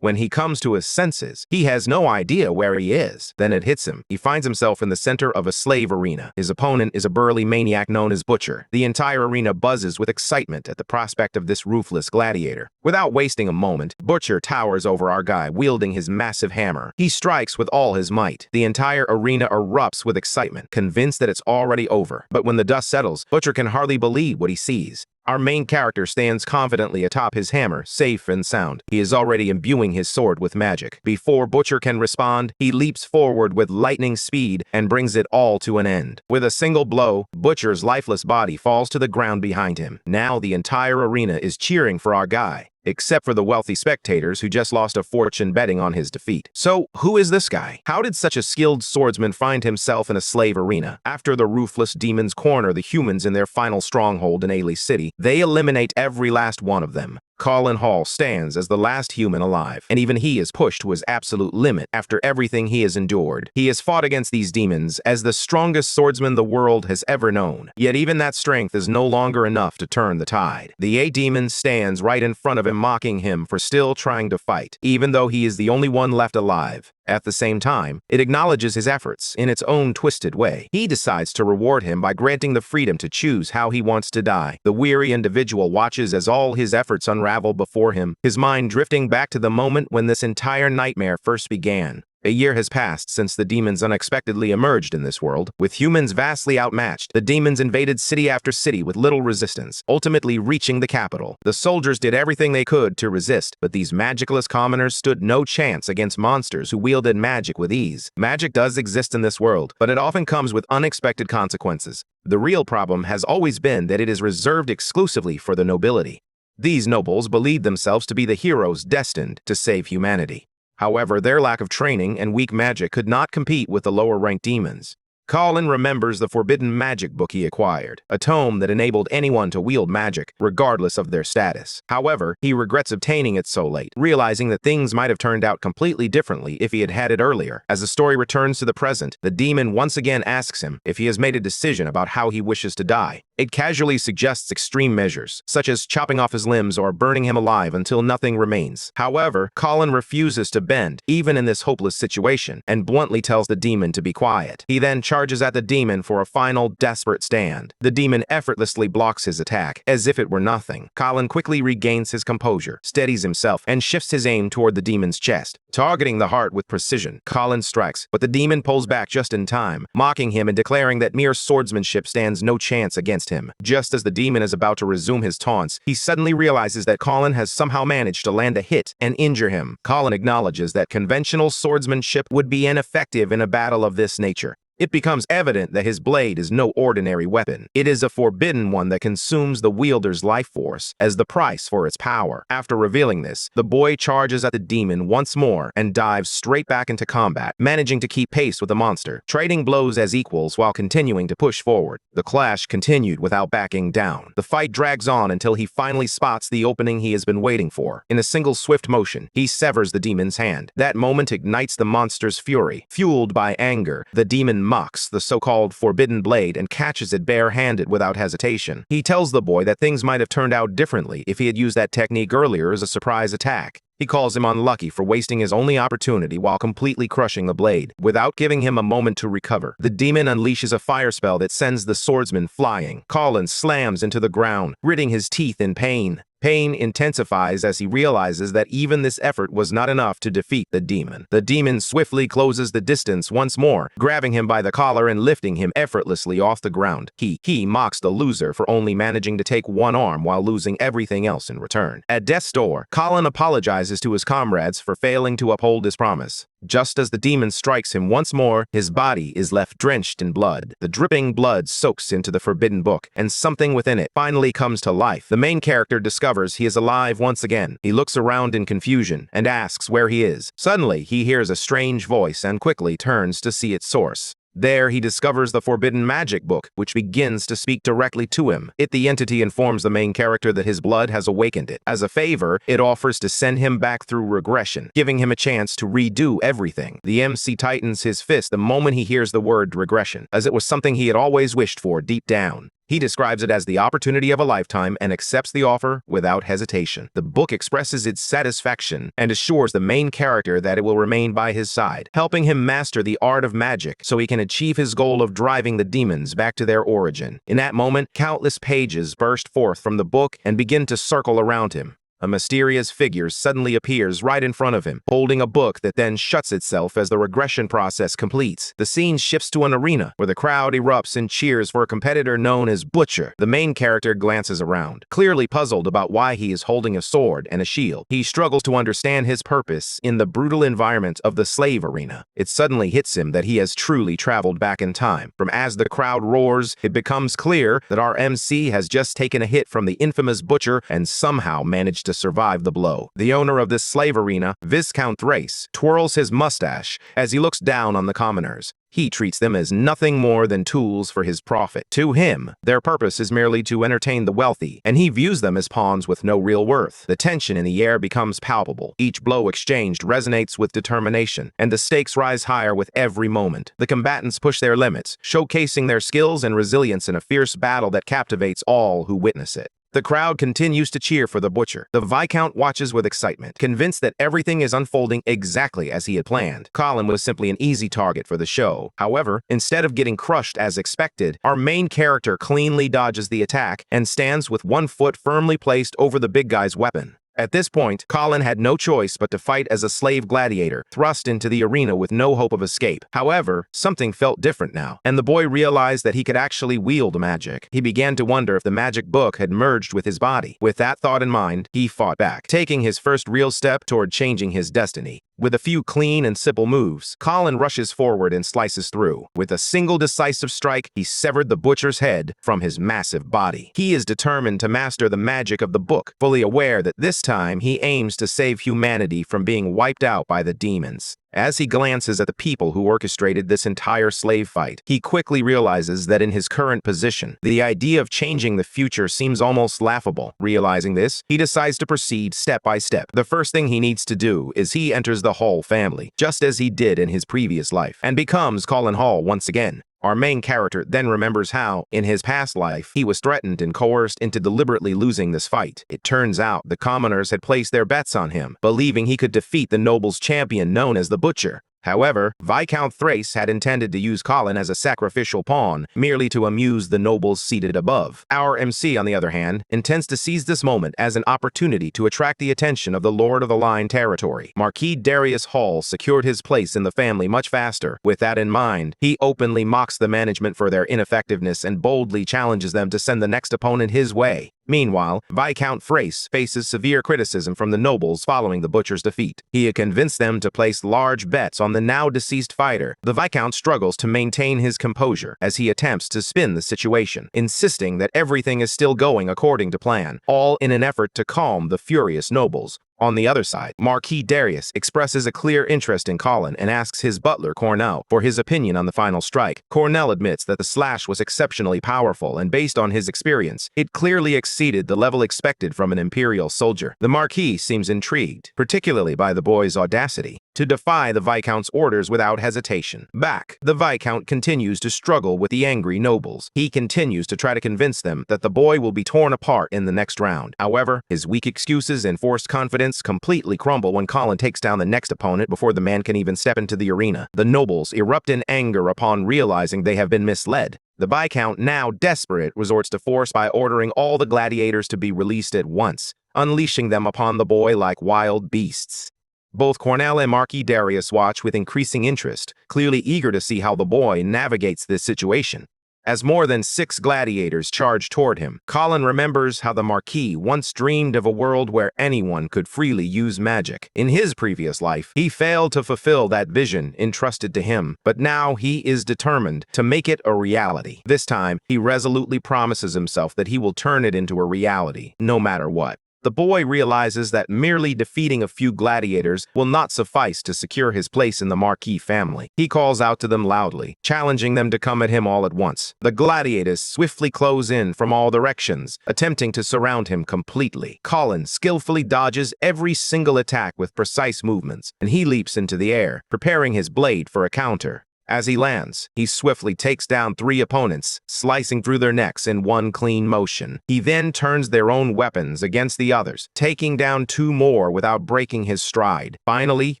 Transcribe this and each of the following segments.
When he comes to his senses, he has no idea where he is. Then it hits him. He finds himself in the center of a slave arena. His opponent is a burly maniac known as Butcher. The entire arena buzzes with excitement at the prospect of this ruthless gladiator. Without wasting a moment, Butcher towers over our guy, wielding his massive hammer. He strikes with all his might. The entire arena erupts with excitement, convinced that it's already over. But when the dust settles, Butcher can hardly believe what he sees. Our main character stands confidently atop his hammer, safe and sound. He is already imbuing his sword with magic. Before Butcher can respond, he leaps forward with lightning speed and brings it all to an end. With a single blow, Butcher's lifeless body falls to the ground behind him. Now the entire arena is cheering for our guy, except for the wealthy spectators who just lost a fortune betting on his defeat. So, who is this guy? How did such a skilled swordsman find himself in a slave arena? After the ruthless demons corner the humans in their final stronghold in Ailey City, they eliminate every last one of them. Colin Hall stands as the last human alive, and even he is pushed to his absolute limit after everything he has endured. He has fought against these demons as the strongest swordsman the world has ever known. Yet even that strength is no longer enough to turn the tide. The A-demon stands right in front of him, mocking him for still trying to fight, even though he is the only one left alive. At the same time, it acknowledges his efforts in its own twisted way. He decides to reward him by granting the freedom to choose how he wants to die. The weary individual watches as all his efforts unravel before him, his mind drifting back to the moment when this entire nightmare first began. A year has passed since the demons unexpectedly emerged in this world. With humans vastly outmatched, the demons invaded city after city with little resistance, ultimately reaching the capital. The soldiers did everything they could to resist, but these magicless commoners stood no chance against monsters who wielded magic with ease. Magic does exist in this world, but it often comes with unexpected consequences. The real problem has always been that it is reserved exclusively for the nobility. These nobles believed themselves to be the heroes destined to save humanity. However, their lack of training and weak magic could not compete with the lower-ranked demons. Colin remembers the forbidden magic book he acquired, a tome that enabled anyone to wield magic, regardless of their status. However, he regrets obtaining it so late, realizing that things might have turned out completely differently if he had had it earlier. As the story returns to the present, the demon once again asks him if he has made a decision about how he wishes to die. It casually suggests extreme measures, such as chopping off his limbs or burning him alive until nothing remains. However, Colin refuses to bend, even in this hopeless situation, and bluntly tells the demon to be quiet. He then charges at the demon for a final, desperate stand. The demon effortlessly blocks his attack, as if it were nothing. Colin quickly regains his composure, steadies himself, and shifts his aim toward the demon's chest. Targeting the heart with precision, Colin strikes, but the demon pulls back just in time, mocking him and declaring that mere swordsmanship stands no chance against him. Just as the demon is about to resume his taunts, he suddenly realizes that Colin has somehow managed to land a hit and injure him. Colin acknowledges that conventional swordsmanship would be ineffective in a battle of this nature. It becomes evident that his blade is no ordinary weapon. It is a forbidden one that consumes the wielder's life force as the price for its power. After revealing this, the boy charges at the demon once more and dives straight back into combat, managing to keep pace with the monster, trading blows as equals while continuing to push forward. The clash continued without backing down. The fight drags on until he finally spots the opening he has been waiting for. In a single swift motion, he severs the demon's hand. That moment ignites the monster's fury. Fueled by anger, the demon mocks the so-called forbidden blade and catches it bare-handed without hesitation. He tells the boy that things might have turned out differently if he had used that technique earlier as a surprise attack. He calls him unlucky for wasting his only opportunity while completely crushing the blade. Without giving him a moment to recover, the demon unleashes a fire spell that sends the swordsman flying. Colin slams into the ground, gritting his teeth in pain. Pain intensifies as he realizes that even this effort was not enough to defeat the demon. The demon swiftly closes the distance once more, grabbing him by the collar and lifting him effortlessly off the ground. He mocks the loser for only managing to take one arm while losing everything else in return. At death's door, Colin apologizes to his comrades for failing to uphold his promise. Just as the demon strikes him once more, his body is left drenched in blood. The dripping blood soaks into the forbidden book, and something within it finally comes to life. The main character discovers he is alive once again. He looks around in confusion and asks where he is. Suddenly, he hears a strange voice and quickly turns to see its source. There, he discovers the forbidden magic book, which begins to speak directly to him. The entity informs the main character that his blood has awakened it. As a favor, it offers to send him back through regression, giving him a chance to redo everything. The MC tightens his fist the moment he hears the word regression, as it was something he had always wished for deep down. He describes it as the opportunity of a lifetime and accepts the offer without hesitation. The book expresses its satisfaction and assures the main character that it will remain by his side, helping him master the art of magic so he can achieve his goal of driving the demons back to their origin. In that moment, countless pages burst forth from the book and begin to circle around him. A mysterious figure suddenly appears right in front of him, holding a book that then shuts itself as the regression process completes. The scene shifts to an arena, where the crowd erupts and cheers for a competitor known as Butcher. The main character glances around, clearly puzzled about why he is holding a sword and a shield. He struggles to understand his purpose in the brutal environment of the slave arena. It suddenly hits him that he has truly traveled back in time. From as the crowd roars, it becomes clear that our MC has just taken a hit from the infamous Butcher and somehow managed to survive the blow. The owner of this slave arena, Viscount Thrace, twirls his mustache as he looks down on the commoners. He treats them as nothing more than tools for his profit. To him, their purpose is merely to entertain the wealthy, and he views them as pawns with no real worth. The tension in the air becomes palpable. Each blow exchanged resonates with determination, and the stakes rise higher with every moment. The combatants push their limits, showcasing their skills and resilience in a fierce battle that captivates all who witness it. The crowd continues to cheer for the Butcher. The Viscount watches with excitement, convinced that everything is unfolding exactly as he had planned. Colin was simply an easy target for the show. However, instead of getting crushed as expected, our main character cleanly dodges the attack and stands with one foot firmly placed over the big guy's weapon. At this point, Colin had no choice but to fight as a slave gladiator, thrust into the arena with no hope of escape. However, something felt different now, and the boy realized that he could actually wield magic. He began to wonder if the magic book had merged with his body. With that thought in mind, he fought back, taking his first real step toward changing his destiny. With a few clean and simple moves, Colin rushes forward and slices through. With a single decisive strike, he severed the Butcher's head from his massive body. He is determined to master the magic of the book, fully aware that this time he aims to save humanity from being wiped out by the demons. As he glances at the people who orchestrated this entire slave fight, he quickly realizes that in his current position, the idea of changing the future seems almost laughable. Realizing this, he decides to proceed step by step. The first thing he needs to do is he enters the Hall family, just as he did in his previous life, and becomes Colin Hall once again. Our main character then remembers how, in his past life, he was threatened and coerced into deliberately losing this fight. It turns out the commoners had placed their bets on him, believing he could defeat the nobles' champion known as the Butcher. However, Viscount Thrace had intended to use Colin as a sacrificial pawn, merely to amuse the nobles seated above. Our MC, on the other hand, intends to seize this moment as an opportunity to attract the attention of the Lord of the Line territory. Marquis Darius Hall secured his place in the family much faster. With that in mind, he openly mocks the management for their ineffectiveness and boldly challenges them to send the next opponent his way. Meanwhile, Viscount Thrace faces severe criticism from the nobles following the Butcher's defeat. He had convinced them to place large bets on the now-deceased fighter. The Viscount struggles to maintain his composure as he attempts to spin the situation, insisting that everything is still going according to plan, all in an effort to calm the furious nobles. On the other side, Marquis Darius expresses a clear interest in Colin and asks his butler, Cornell, for his opinion on the final strike. Cornell admits that the slash was exceptionally powerful, and based on his experience, it clearly exceeded the level expected from an Imperial soldier. The Marquis seems intrigued, particularly by the boy's audacity, to defy the Viscount's orders without hesitation. Back, the Viscount continues to struggle with the angry nobles. He continues to try to convince them that the boy will be torn apart in the next round. However, his weak excuses and forced confidence completely crumble when Colin takes down the next opponent before the man can even step into the arena. The nobles erupt in anger upon realizing they have been misled. The Viscount, now desperate, resorts to force by ordering all the gladiators to be released at once, unleashing them upon the boy like wild beasts. Both Cornell and Marquis Darius watch with increasing interest, clearly eager to see how the boy navigates this situation. As more than 6 gladiators charge toward him, Colin remembers how the Marquis once dreamed of a world where anyone could freely use magic. In his previous life, he failed to fulfill that vision entrusted to him, but now he is determined to make it a reality. This time, he resolutely promises himself that he will turn it into a reality, no matter what. The boy realizes that merely defeating a few gladiators will not suffice to secure his place in the Marquis family. He calls out to them loudly, challenging them to come at him all at once. The gladiators swiftly close in from all directions, attempting to surround him completely. Colin skillfully dodges every single attack with precise movements, and he leaps into the air, preparing his blade for a counter. As he lands, he swiftly takes down 3 opponents, slicing through their necks in one clean motion. He then turns their own weapons against the others, taking down 2 more without breaking his stride. Finally,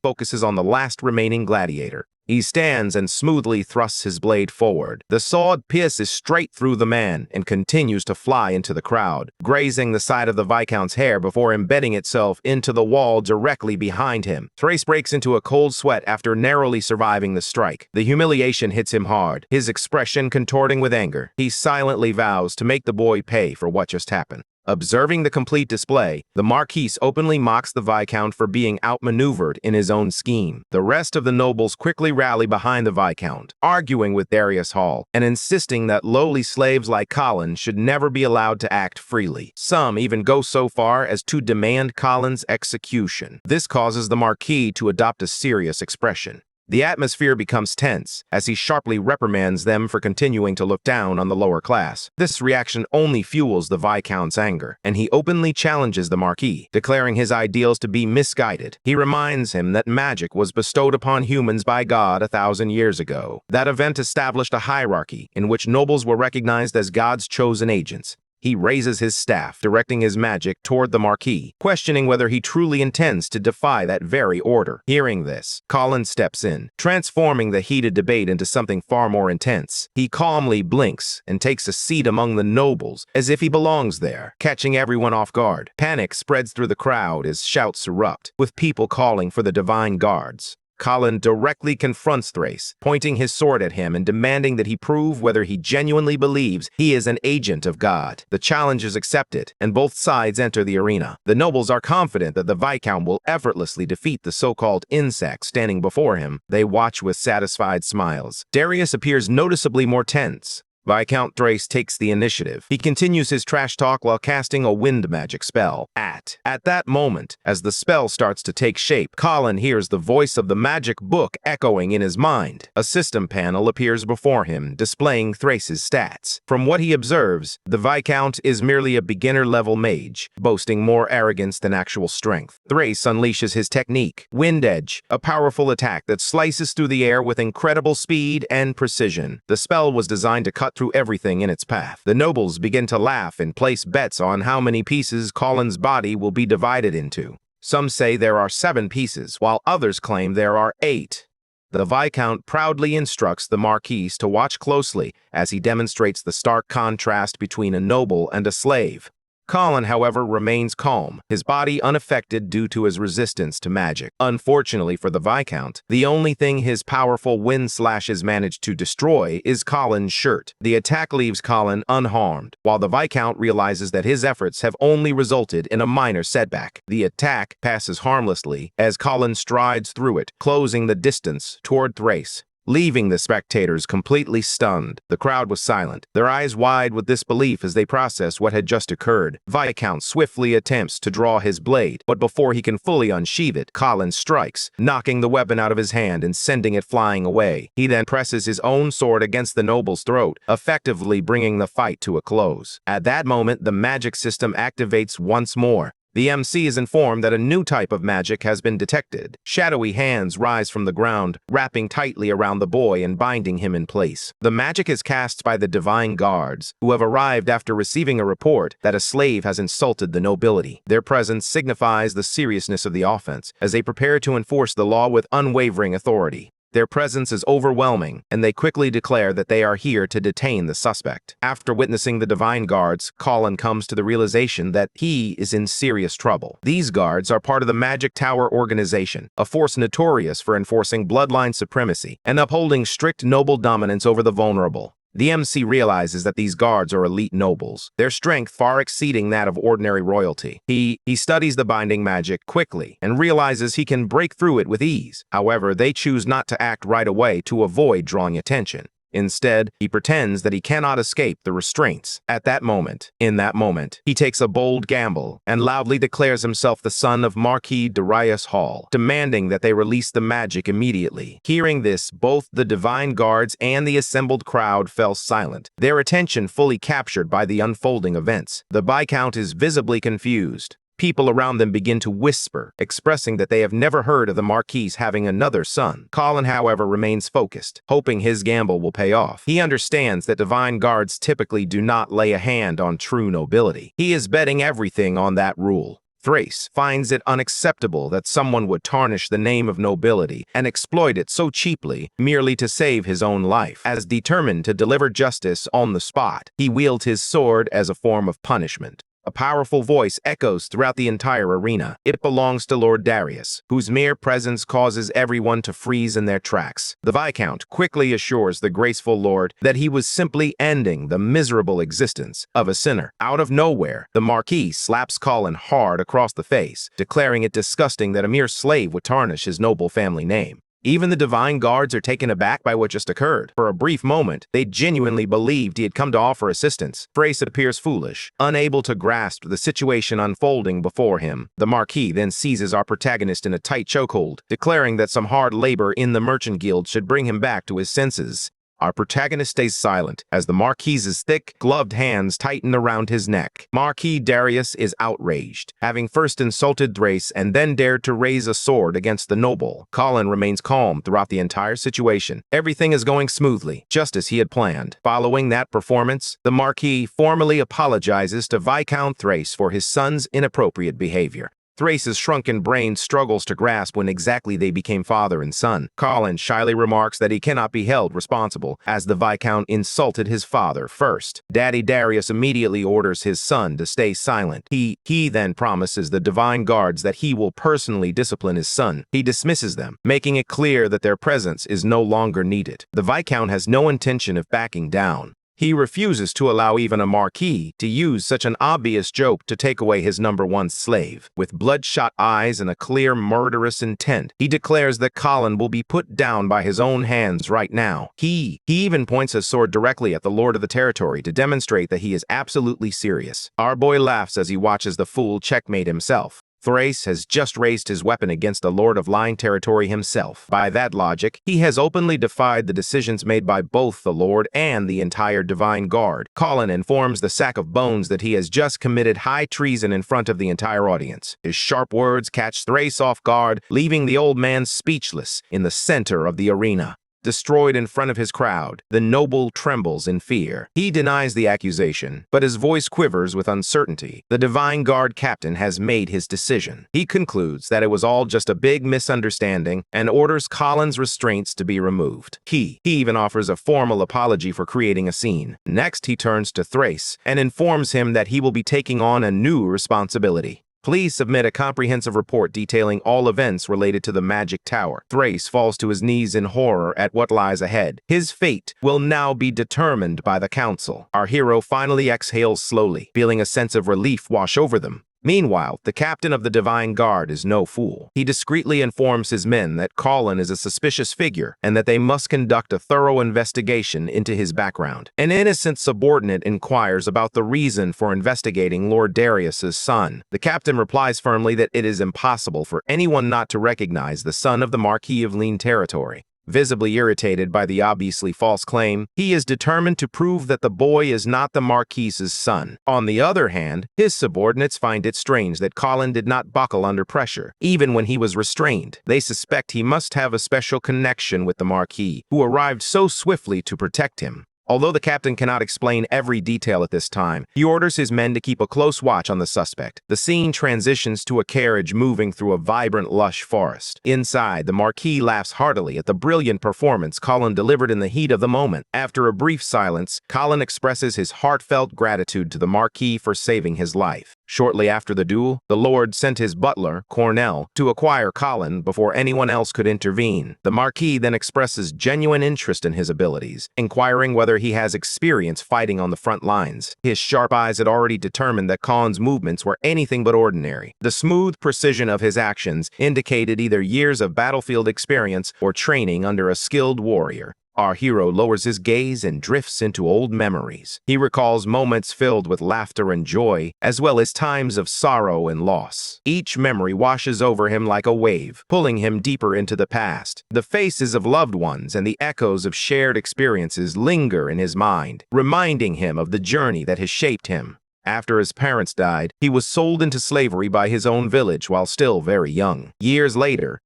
focuses on the last remaining gladiator. He stands and smoothly thrusts his blade forward. The sword pierces straight through the man and continues to fly into the crowd, grazing the side of the Viscount's hair before embedding itself into the wall directly behind him. Thrace breaks into a cold sweat after narrowly surviving the strike. The humiliation hits him hard, his expression contorting with anger. He silently vows to make the boy pay for what just happened. Observing the complete display, the Marquis openly mocks the Viscount for being outmaneuvered in his own scheme. The rest of the nobles quickly rally behind the Viscount, arguing with Darius Hall and insisting that lowly slaves like Colin should never be allowed to act freely. Some even go so far as to demand Colin's execution. This causes the Marquis to adopt a serious expression. The atmosphere becomes tense as he sharply reprimands them for continuing to look down on the lower class. This reaction only fuels the Viscount's anger, and he openly challenges the Marquis, declaring his ideals to be misguided. He reminds him that magic was bestowed upon humans by God 1,000 years ago. That event established a hierarchy in which nobles were recognized as God's chosen agents. He raises his staff, directing his magic toward the Marquis, questioning whether he truly intends to defy that very order. Hearing this, Colin steps in, transforming the heated debate into something far more intense. He calmly blinks and takes a seat among the nobles, as if he belongs there, catching everyone off guard. Panic spreads through the crowd as shouts erupt, with people calling for the Divine Guards. Colin directly confronts Thrace, pointing his sword at him and demanding that he prove whether he genuinely believes he is an agent of God. The challenge is accepted, and both sides enter the arena. The nobles are confident that the Viscount will effortlessly defeat the so-called insect standing before him. They watch with satisfied smiles. Darius appears noticeably more tense. Viscount Thrace takes the initiative. He continues his trash talk while casting a wind magic spell. At that moment, as the spell starts to take shape, Colin hears the voice of the magic book echoing in his mind. A system panel appears before him, displaying Thrace's stats. From what he observes, the Viscount is merely a beginner-level mage, boasting more arrogance than actual strength. Thrace unleashes his technique, Wind Edge, a powerful attack that slices through the air with incredible speed and precision. The spell was designed to cut through everything in its path. The nobles begin to laugh and place bets on how many pieces Colin's body will be divided into. Some say there are 7 pieces, while others claim there are 8. The Viscount proudly instructs the Marquis to watch closely as he demonstrates the stark contrast between a noble and a slave. Colin, however, remains calm, his body unaffected due to his resistance to magic. Unfortunately for the Viscount, the only thing his powerful wind slashes manage to destroy is Colin's shirt. The attack leaves Colin unharmed, while the Viscount realizes that his efforts have only resulted in a minor setback. The attack passes harmlessly as Colin strides through it, closing the distance toward Thrace, leaving the spectators completely stunned. The crowd was silent, their eyes wide with disbelief as they process what had just occurred. Viscount swiftly attempts to draw his blade, but before he can fully unsheath it, Colin strikes, knocking the weapon out of his hand and sending it flying away. He then presses his own sword against the noble's throat, effectively bringing the fight to a close. At that moment, the magic system activates once more. The MC is informed that a new type of magic has been detected. Shadowy hands rise from the ground, wrapping tightly around the boy and binding him in place. The magic is cast by the Divine Guards, who have arrived after receiving a report that a slave has insulted the nobility. Their presence signifies the seriousness of the offense, as they prepare to enforce the law with unwavering authority. Their presence is overwhelming, and they quickly declare that they are here to detain the suspect. After witnessing the Divine Guards, Colin comes to the realization that he is in serious trouble. These guards are part of the Magic Tower organization, a force notorious for enforcing bloodline supremacy and upholding strict noble dominance over the vulnerable. The MC realizes that these guards are elite nobles, their strength far exceeding that of ordinary royalty. He studies the binding magic quickly and realizes he can break through it with ease. However, they choose not to act right away to avoid drawing attention. Instead, he pretends that he cannot escape the restraints. In that moment, he takes a bold gamble and loudly declares himself the son of Marquis Darius Hall, demanding that they release the magic immediately. Hearing this, both the Divine Guards and the assembled crowd fell silent, their attention fully captured by the unfolding events. The Viscount is visibly confused. People around them begin to whisper, expressing that they have never heard of the Marquis having another son. Colin, however, remains focused, hoping his gamble will pay off. He understands that divine guards typically do not lay a hand on true nobility. He is betting everything on that rule. Thrace finds it unacceptable that someone would tarnish the name of nobility and exploit it so cheaply merely to save his own life. As determined to deliver justice on the spot, he wields his sword as a form of punishment. A powerful voice echoes throughout the entire arena. It belongs to Lord Darius, whose mere presence causes everyone to freeze in their tracks. The Viscount quickly assures the graceful lord that he was simply ending the miserable existence of a sinner. Out of nowhere, the Marquis slaps Colin hard across the face, declaring it disgusting that a mere slave would tarnish his noble family name. Even the divine guards are taken aback by what just occurred. For a brief moment, they genuinely believed he had come to offer assistance. Thrace appears foolish, unable to grasp the situation unfolding before him. The Marquis then seizes our protagonist in a tight chokehold, declaring that some hard labor in the Merchant Guild should bring him back to his senses. Our protagonist stays silent as the Marquis's thick, gloved hands tighten around his neck. Marquis Darius is outraged, having first insulted Thrace and then dared to raise a sword against the noble. Colin remains calm throughout the entire situation. Everything is going smoothly, just as he had planned. Following that performance, the Marquis formally apologizes to Viscount Thrace for his son's inappropriate behavior. Thrace's shrunken brain struggles to grasp when exactly they became father and son. Colin shyly remarks that he cannot be held responsible, as the Viscount insulted his father first. Daddy Darius immediately orders his son to stay silent. He then promises the divine guards that he will personally discipline his son. He dismisses them, making it clear that their presence is no longer needed. The Viscount has no intention of backing down. He refuses to allow even a Marquis to use such an obvious joke to take away his #1 slave. With bloodshot eyes and a clear murderous intent, he declares that Colin will be put down by his own hands right now. He even points his sword directly at the Lord of the Territory to demonstrate that he is absolutely serious. Our boy laughs as he watches the fool checkmate himself. Thrace has just raised his weapon against the Lord of Line Territory himself. By that logic, he has openly defied the decisions made by both the Lord and the entire Divine Guard. Colin informs the Sack of Bones that he has just committed high treason in front of the entire audience. His sharp words catch Thrace off guard, leaving the old man speechless in the center of the arena. Destroyed in front of his crowd, the noble trembles in fear. He denies the accusation, but his voice quivers with uncertainty. The Divine Guard captain has made his decision. He concludes that it was all just a big misunderstanding and orders Colin's restraints to be removed. He even offers a formal apology for creating a scene. Next, he turns to Thrace and informs him that he will be taking on a new responsibility. Please submit a comprehensive report detailing all events related to the Magic Tower. Thrace falls to his knees in horror at what lies ahead. His fate will now be determined by the council. Our hero finally exhales slowly, feeling a sense of relief wash over them. Meanwhile, the captain of the Divine Guard is no fool. He discreetly informs his men that Colin is a suspicious figure and that they must conduct a thorough investigation into his background. An innocent subordinate inquires about the reason for investigating Lord Darius's son. The captain replies firmly that it is impossible for anyone not to recognize the son of the Marquis of Line Territory. Visibly irritated by the obviously false claim, he is determined to prove that the boy is not the Marquis's son. On the other hand, his subordinates find it strange that Colin did not buckle under pressure, even when he was restrained. They suspect he must have a special connection with the Marquis, who arrived so swiftly to protect him. Although the captain cannot explain every detail at this time, he orders his men to keep a close watch on the suspect. The scene transitions to a carriage moving through a vibrant, lush forest. Inside, the Marquis laughs heartily at the brilliant performance Colin delivered in the heat of the moment. After a brief silence, Colin expresses his heartfelt gratitude to the Marquis for saving his life. Shortly after the duel, the Lord sent his butler, Cornell, to acquire Colin before anyone else could intervene. The Marquis then expresses genuine interest in his abilities, inquiring whether he has experience fighting on the front lines. His sharp eyes had already determined that Colin's movements were anything but ordinary. The smooth precision of his actions indicated either years of battlefield experience or training under a skilled warrior. Our hero lowers his gaze and drifts into old memories. He recalls moments filled with laughter and joy, as well as times of sorrow and loss. Each memory washes over him like a wave, pulling him deeper into the past. The faces of loved ones and the echoes of shared experiences linger in his mind, reminding him of the journey that has shaped him. After his parents died, he was sold into slavery by his own village while still very young. Years later,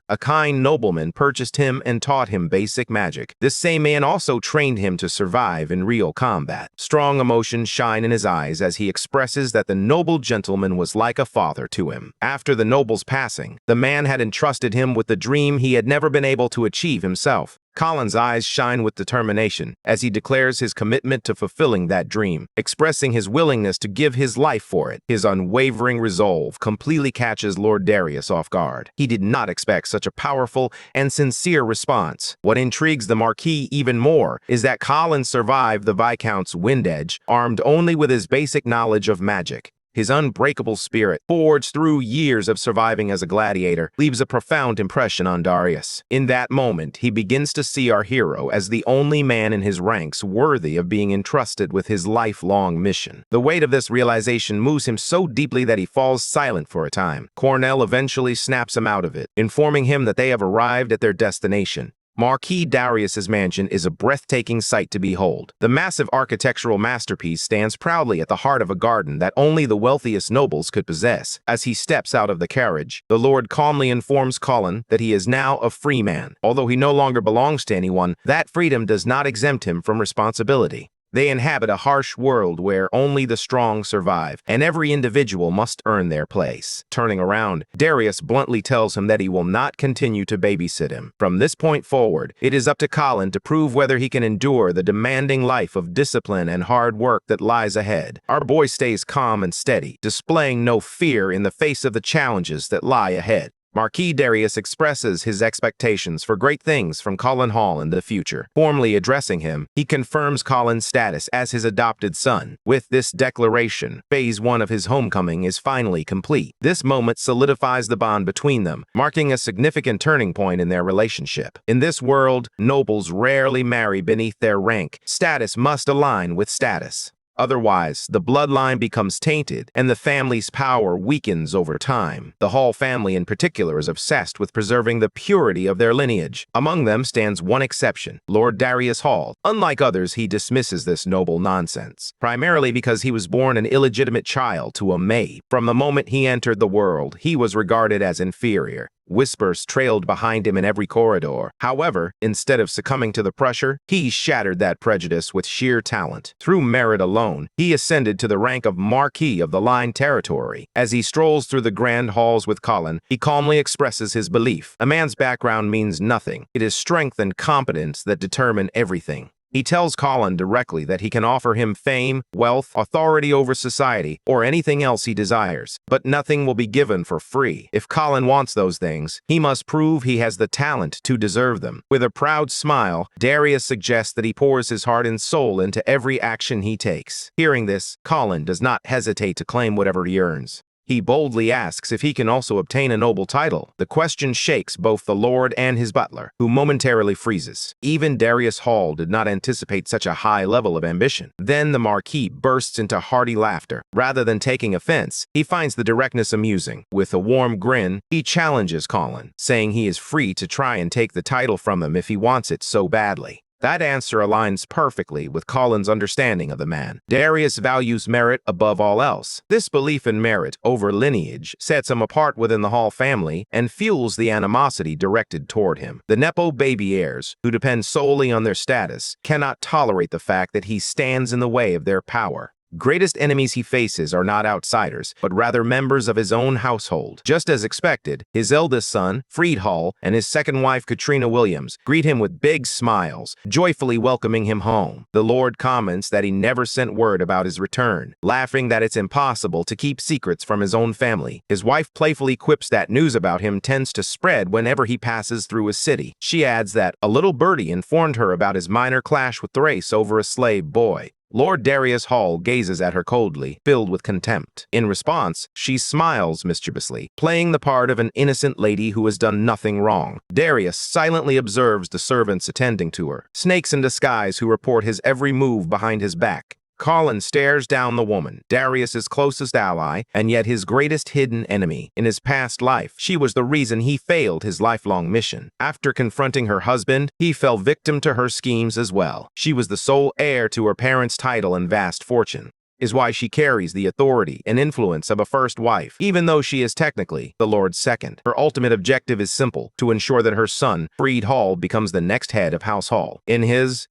a kind nobleman purchased him and taught him basic magic. This same man also trained him to survive in real combat. Strong emotions shine in his eyes as he expresses that the noble gentleman was like a father to him. After the noble's passing, the man had entrusted him with the dream he had never been able to achieve himself. Colin's eyes shine with determination as he declares his commitment to fulfilling that dream, expressing his willingness to give his life for it. His unwavering resolve completely catches Lord Darius off guard. He did not expect such a powerful and sincere response. What intrigues the Marquis even more is that Colin survived the Viscount's wind edge, armed only with his basic knowledge of magic. His unbreakable spirit, forged through years of surviving as a gladiator, leaves a profound impression on Darius. In that moment, he begins to see our hero as the only man in his ranks worthy of being entrusted with his lifelong mission. The weight of this realization moves him so deeply that he falls silent for a time. Cornell eventually snaps him out of it, informing him that they have arrived at their destination. Marquis Darius's mansion is a breathtaking sight to behold. The massive architectural masterpiece stands proudly at the heart of a garden that only the wealthiest nobles could possess. As he steps out of the carriage, the Lord calmly informs Colin that he is now a free man. Although he no longer belongs to anyone, that freedom does not exempt him from responsibility. They inhabit a harsh world where only the strong survive, and every individual must earn their place. Turning around, Darius bluntly tells him that he will not continue to babysit him. From this point forward, it is up to Colin to prove whether he can endure the demanding life of discipline and hard work that lies ahead. Our boy stays calm and steady, displaying no fear in the face of the challenges that lie ahead. Marquis Darius expresses his expectations for great things from Colin Hall in the future. Formally addressing him, he confirms Colin's status as his adopted son. With this declaration, phase 1 of his homecoming is finally complete. This moment solidifies the bond between them, marking a significant turning point in their relationship. In this world, nobles rarely marry beneath their rank. Status must align with status. Otherwise, the bloodline becomes tainted, and the family's power weakens over time. The Hall family in particular is obsessed with preserving the purity of their lineage. Among them stands one exception, Lord Darius Hall. Unlike others, he dismisses this noble nonsense, primarily because he was born an illegitimate child to a maid. From the moment he entered the world, he was regarded as inferior. Whispers trailed behind him in every corridor. However, instead of succumbing to the pressure, he shattered that prejudice with sheer talent. Through merit alone, he ascended to the rank of Marquis of the Line territory. As he strolls through the grand halls with Colin, he calmly expresses his belief. A man's background means nothing. It is strength and competence that determine everything. He tells Colin directly that he can offer him fame, wealth, authority over society, or anything else he desires, but nothing will be given for free. If Colin wants those things, he must prove he has the talent to deserve them. With a proud smile, Darius suggests that he pours his heart and soul into every action he takes. Hearing this, Colin does not hesitate to claim whatever he earns. He boldly asks if he can also obtain a noble title. The question shakes both the Lord and his butler, who momentarily freezes. Even Darius Hall did not anticipate such a high level of ambition. Then the Marquis bursts into hearty laughter. Rather than taking offense, he finds the directness amusing. With a warm grin, he challenges Colin, saying he is free to try and take the title from him if he wants it so badly. That answer aligns perfectly with Colin's understanding of the man. Darius values merit above all else. This belief in merit over lineage sets him apart within the Hall family and fuels the animosity directed toward him. The Nepo baby heirs, who depend solely on their status, cannot tolerate the fact that he stands in the way of their power. Greatest enemies he faces are not outsiders, but rather members of his own household. Just as expected, his eldest son, Freed Hall, and his second wife, Katrina Williams, greet him with big smiles, joyfully welcoming him home. The Lord comments that he never sent word about his return, laughing that it's impossible to keep secrets from his own family. His wife playfully quips that news about him tends to spread whenever he passes through a city. She adds that a little birdie informed her about his minor clash with Thrace over a slave boy. Lord Darius Hall gazes at her coldly, filled with contempt. In response, she smiles mischievously, playing the part of an innocent lady who has done nothing wrong. Darius silently observes the servants attending to her, snakes in disguise who report his every move behind his back. Colin stares down the woman, Darius's closest ally, and yet his greatest hidden enemy. In his past life, she was the reason he failed his lifelong mission. After confronting her husband, he fell victim to her schemes as well. She was the sole heir to her parents' title and vast fortune. is why she carries the authority and influence of a first wife, even though she is technically the Lord's second. Her ultimate objective is simple: to ensure that her son, Freed Hall, becomes the next head of House Hall. In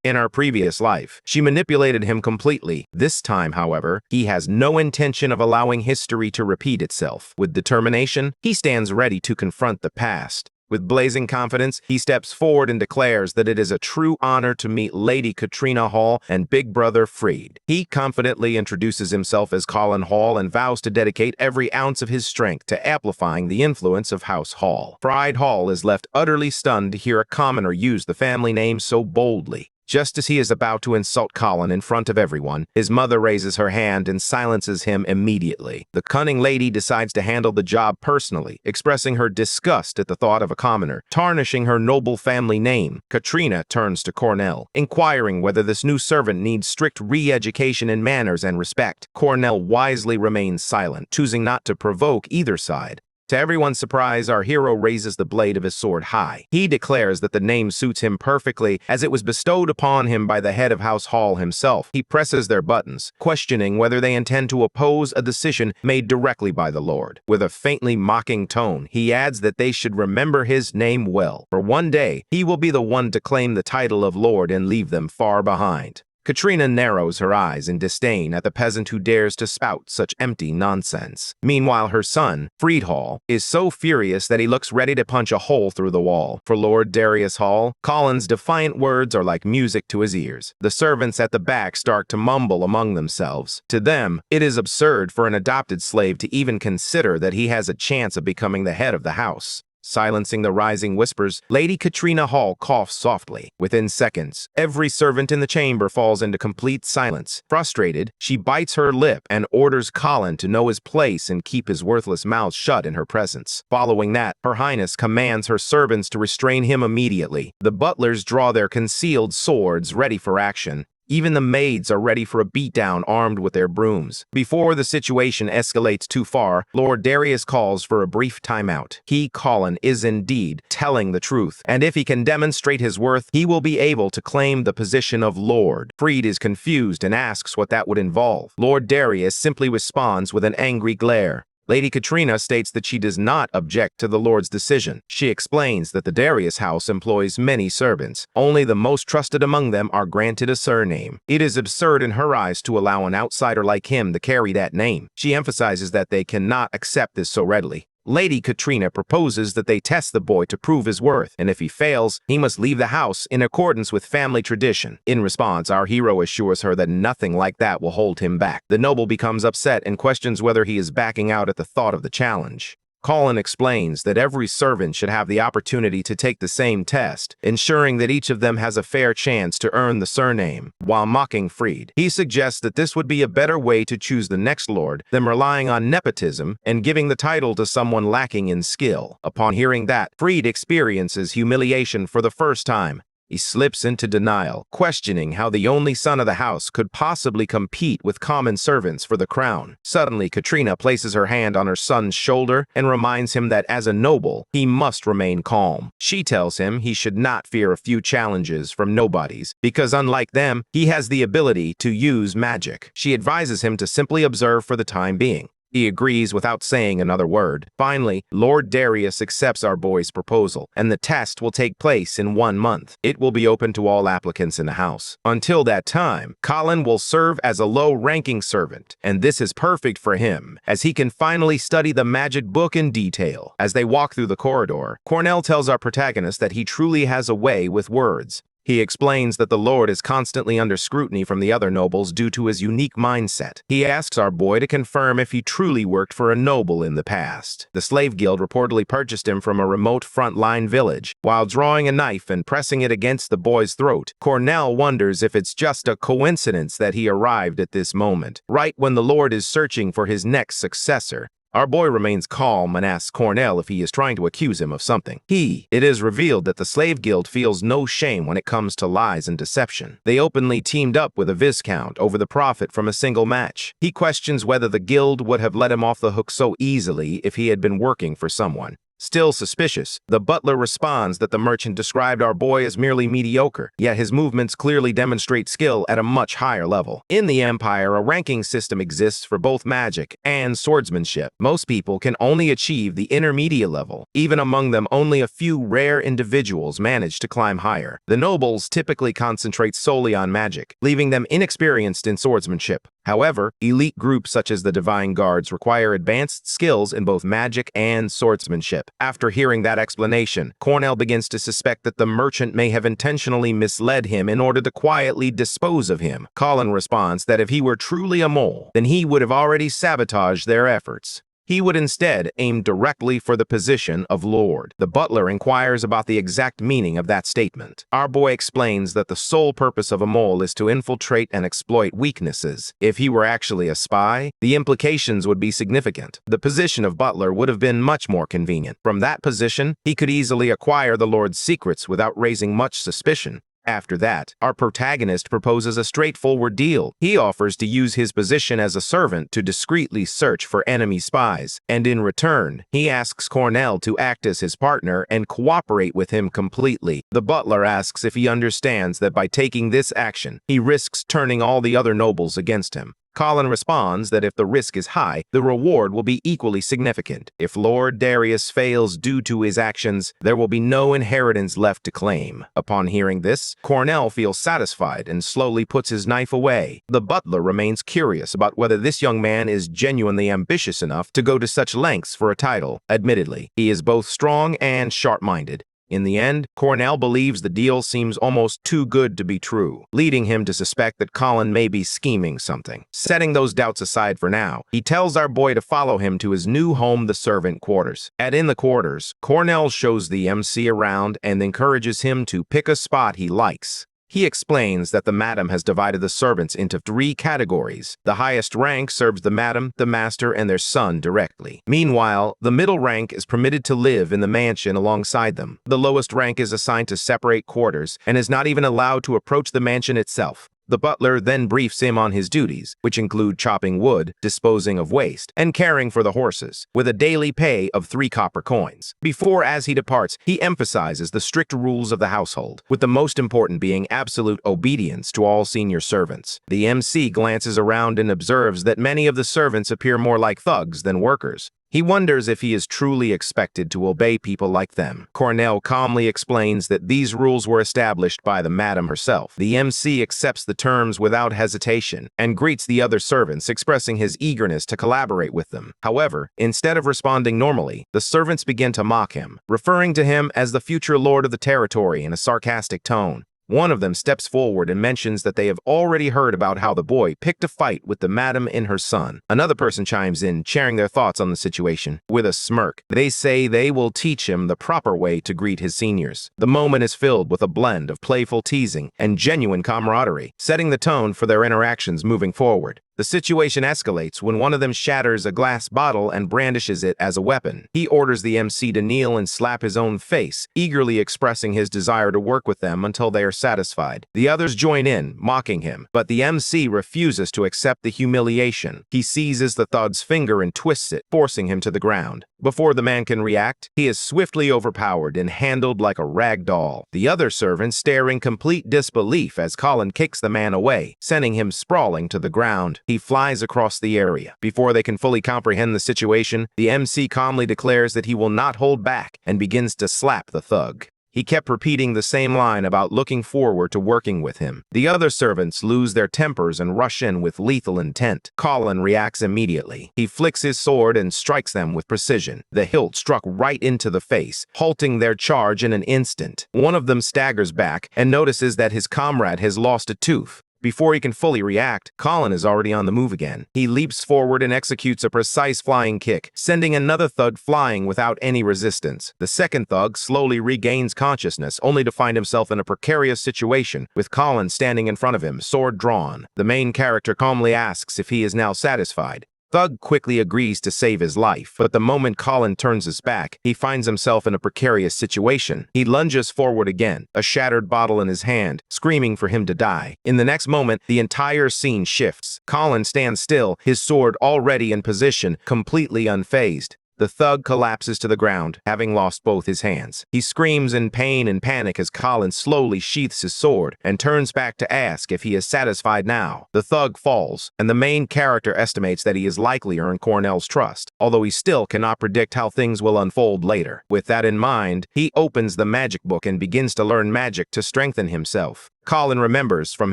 her previous life, she manipulated him completely. This time, however, he has no intention of allowing history to repeat itself. With determination, he stands ready to confront the past. With blazing confidence, he steps forward and declares that it is a true honor to meet Lady Katrina Hall and Big Brother Freed. He confidently introduces himself as Colin Hall and vows to dedicate every ounce of his strength to amplifying the influence of House Hall. Freed Hall is left utterly stunned to hear a commoner use the family name so boldly. Just as he is about to insult Colin in front of everyone, his mother raises her hand and silences him immediately. The cunning lady decides to handle the job personally, expressing her disgust at the thought of a commoner tarnishing her noble family name. Katrina turns to Cornell, inquiring whether this new servant needs strict re-education in manners and respect. Cornell wisely remains silent, choosing not to provoke either side. To everyone's surprise, our hero raises the blade of his sword high. He declares that the name suits him perfectly, as it was bestowed upon him by the head of House Hall himself. He presses their buttons, questioning whether they intend to oppose a decision made directly by the Lord. With a faintly mocking tone, he adds that they should remember his name well, for one day he will be the one to claim the title of Lord and leave them far behind. Katrina narrows her eyes in disdain at the peasant who dares to spout such empty nonsense. Meanwhile, her son, Freed Hall, is so furious that he looks ready to punch a hole through the wall. For Lord Darius Hall, Colin's defiant words are like music to his ears. The servants at the back start to mumble among themselves. To them, it is absurd for an adopted slave to even consider that he has a chance of becoming the head of the house. Silencing the rising whispers, Lady Katrina Hall coughs softly. Within seconds, every servant in the chamber falls into complete silence. Frustrated, she bites her lip and orders Colin to know his place and keep his worthless mouth shut in her presence. Following that, Her Highness commands her servants to restrain him immediately. The butlers draw their concealed swords, ready for action. Even the maids are ready for a beatdown, armed with their brooms. Before the situation escalates too far, Lord Darius calls for a brief timeout. He, Colin, is indeed telling the truth, and if he can demonstrate his worth, he will be able to claim the position of Lord. Freed is confused and asks what that would involve. Lord Darius simply responds with an angry glare. Lady Katrina states that she does not object to the Lord's decision. She explains that the Darius house employs many servants. Only the most trusted among them are granted a surname. It is absurd in her eyes to allow an outsider like him to carry that name. She emphasizes that they cannot accept this so readily. Lady Katrina proposes that they test the boy to prove his worth, and if he fails, he must leave the house in accordance with family tradition. In response, our hero assures her that nothing like that will hold him back. The noble becomes upset and questions whether he is backing out at the thought of the challenge. Colin explains that every servant should have the opportunity to take the same test, ensuring that each of them has a fair chance to earn the surname. While mocking Freed, he suggests that this would be a better way to choose the next lord than relying on nepotism and giving the title to someone lacking in skill. Upon hearing that, Freed experiences humiliation for the first time. He slips into denial, questioning how the only son of the house could possibly compete with common servants for the crown. Suddenly, Katrina places her hand on her son's shoulder and reminds him that as a noble, he must remain calm. She tells him he should not fear a few challenges from nobodies, because unlike them, he has the ability to use magic. She advises him to simply observe for the time being. He agrees without saying another word. Finally, Lord Darius accepts our boy's proposal, and the test will take place in 1 month. It will be open to all applicants in the house. Until that time, Colin will serve as a low-ranking servant, and this is perfect for him, as he can finally study the magic book in detail. As they walk through the corridor, Cornell tells our protagonist that he truly has a way with words. He explains that the Lord is constantly under scrutiny from the other nobles due to his unique mindset. He asks our boy to confirm if he truly worked for a noble in the past. The slave guild reportedly purchased him from a remote front-line village. While drawing a knife and pressing it against the boy's throat, Cornell wonders if it's just a coincidence that he arrived at this moment, right when the Lord is searching for his next successor. Our boy remains calm and asks Cornell if he is trying to accuse him of something. It is revealed that the slave guild feels no shame when it comes to lies and deception. They openly teamed up with a viscount over the profit from a single match. He questions whether the guild would have let him off the hook so easily if he had been working for someone. Still suspicious, the butler responds that the merchant described our boy as merely mediocre, yet his movements clearly demonstrate skill at a much higher level. In the Empire, a ranking system exists for both magic and swordsmanship. Most people can only achieve the intermediate level. Even among them, only a few rare individuals manage to climb higher. The nobles typically concentrate solely on magic, leaving them inexperienced in swordsmanship. However, elite groups such as the Divine Guards require advanced skills in both magic and swordsmanship. After hearing that explanation, Cornell begins to suspect that the merchant may have intentionally misled him in order to quietly dispose of him. Colin responds that if he were truly a mole, then he would have already sabotaged their efforts. He would instead aim directly for the position of Lord. The butler inquires about the exact meaning of that statement. Our boy explains that the sole purpose of a mole is to infiltrate and exploit weaknesses. If he were actually a spy, the implications would be significant. The position of butler would have been much more convenient. From that position, he could easily acquire the Lord's secrets without raising much suspicion. After that, our protagonist proposes a straightforward deal. He offers to use his position as a servant to discreetly search for enemy spies, and in return, he asks Cornell to act as his partner and cooperate with him completely. The butler asks if he understands that by taking this action, he risks turning all the other nobles against him. Colin responds that if the risk is high, the reward will be equally significant. If Lord Darius fails due to his actions, there will be no inheritance left to claim. Upon hearing this, Cornell feels satisfied and slowly puts his knife away. The butler remains curious about whether this young man is genuinely ambitious enough to go to such lengths for a title. Admittedly, he is both strong and sharp-minded. In the end, Cornell believes the deal seems almost too good to be true, leading him to suspect that Colin may be scheming something. Setting those doubts aside for now, he tells our boy to follow him to his new home, the servant quarters. In the quarters, Cornell shows the MC around and encourages him to pick a spot he likes. He explains that the madam has divided the servants into 3 categories. The highest rank serves the madam, the master, and their son directly. Meanwhile, the middle rank is permitted to live in the mansion alongside them. The lowest rank is assigned to separate quarters and is not even allowed to approach the mansion itself. The butler then briefs him on his duties, which include chopping wood, disposing of waste, and caring for the horses, with a daily pay of 3 copper coins. As he departs, he emphasizes the strict rules of the household, with the most important being absolute obedience to all senior servants. The MC glances around and observes that many of the servants appear more like thugs than workers. He wonders if he is truly expected to obey people like them. Cornell calmly explains that these rules were established by the madam herself. The MC accepts the terms without hesitation and greets the other servants, expressing his eagerness to collaborate with them. However, instead of responding normally, the servants begin to mock him, referring to him as the future lord of the territory in a sarcastic tone. One of them steps forward and mentions that they have already heard about how the boy picked a fight with the madam and her son. Another person chimes in, sharing their thoughts on the situation. With a smirk, they say they will teach him the proper way to greet his seniors. The moment is filled with a blend of playful teasing and genuine camaraderie, setting the tone for their interactions moving forward. The situation escalates when one of them shatters a glass bottle and brandishes it as a weapon. He orders the MC to kneel and slap his own face, eagerly expressing his desire to work with them until they are satisfied. The others join in, mocking him, but the MC refuses to accept the humiliation. He seizes the thug's finger and twists it, forcing him to the ground. Before the man can react, he is swiftly overpowered and handled like a rag doll. The other servants stare in complete disbelief as Colin kicks the man away, sending him sprawling to the ground. He flies across the area. Before they can fully comprehend the situation, the MC calmly declares that he will not hold back and begins to slap the thug. He kept repeating the same line about looking forward to working with him. The other servants lose their tempers and rush in with lethal intent. Colin reacts immediately. He flicks his sword and strikes them with precision. The hilt struck right into the face, halting their charge in an instant. One of them staggers back and notices that his comrade has lost a tooth. Before he can fully react, Colin is already on the move again. He leaps forward and executes a precise flying kick, sending another thug flying without any resistance. The second thug slowly regains consciousness, only to find himself in a precarious situation, with Colin standing in front of him, sword drawn. The main character calmly asks if he is now satisfied. Thug quickly agrees to save his life, but the moment Colin turns his back, he finds himself in a precarious situation. He lunges forward again, a shattered bottle in his hand, screaming for him to die. In the next moment, the entire scene shifts. Colin stands still, his sword already in position, completely unfazed. The thug collapses to the ground, having lost both his hands. He screams in pain and panic as Colin slowly sheaths his sword and turns back to ask if he is satisfied now. The thug falls, and the main character estimates that he has likely earned Cornell's trust, although he still cannot predict how things will unfold later. With that in mind, he opens the magic book and begins to learn magic to strengthen himself. Colin remembers from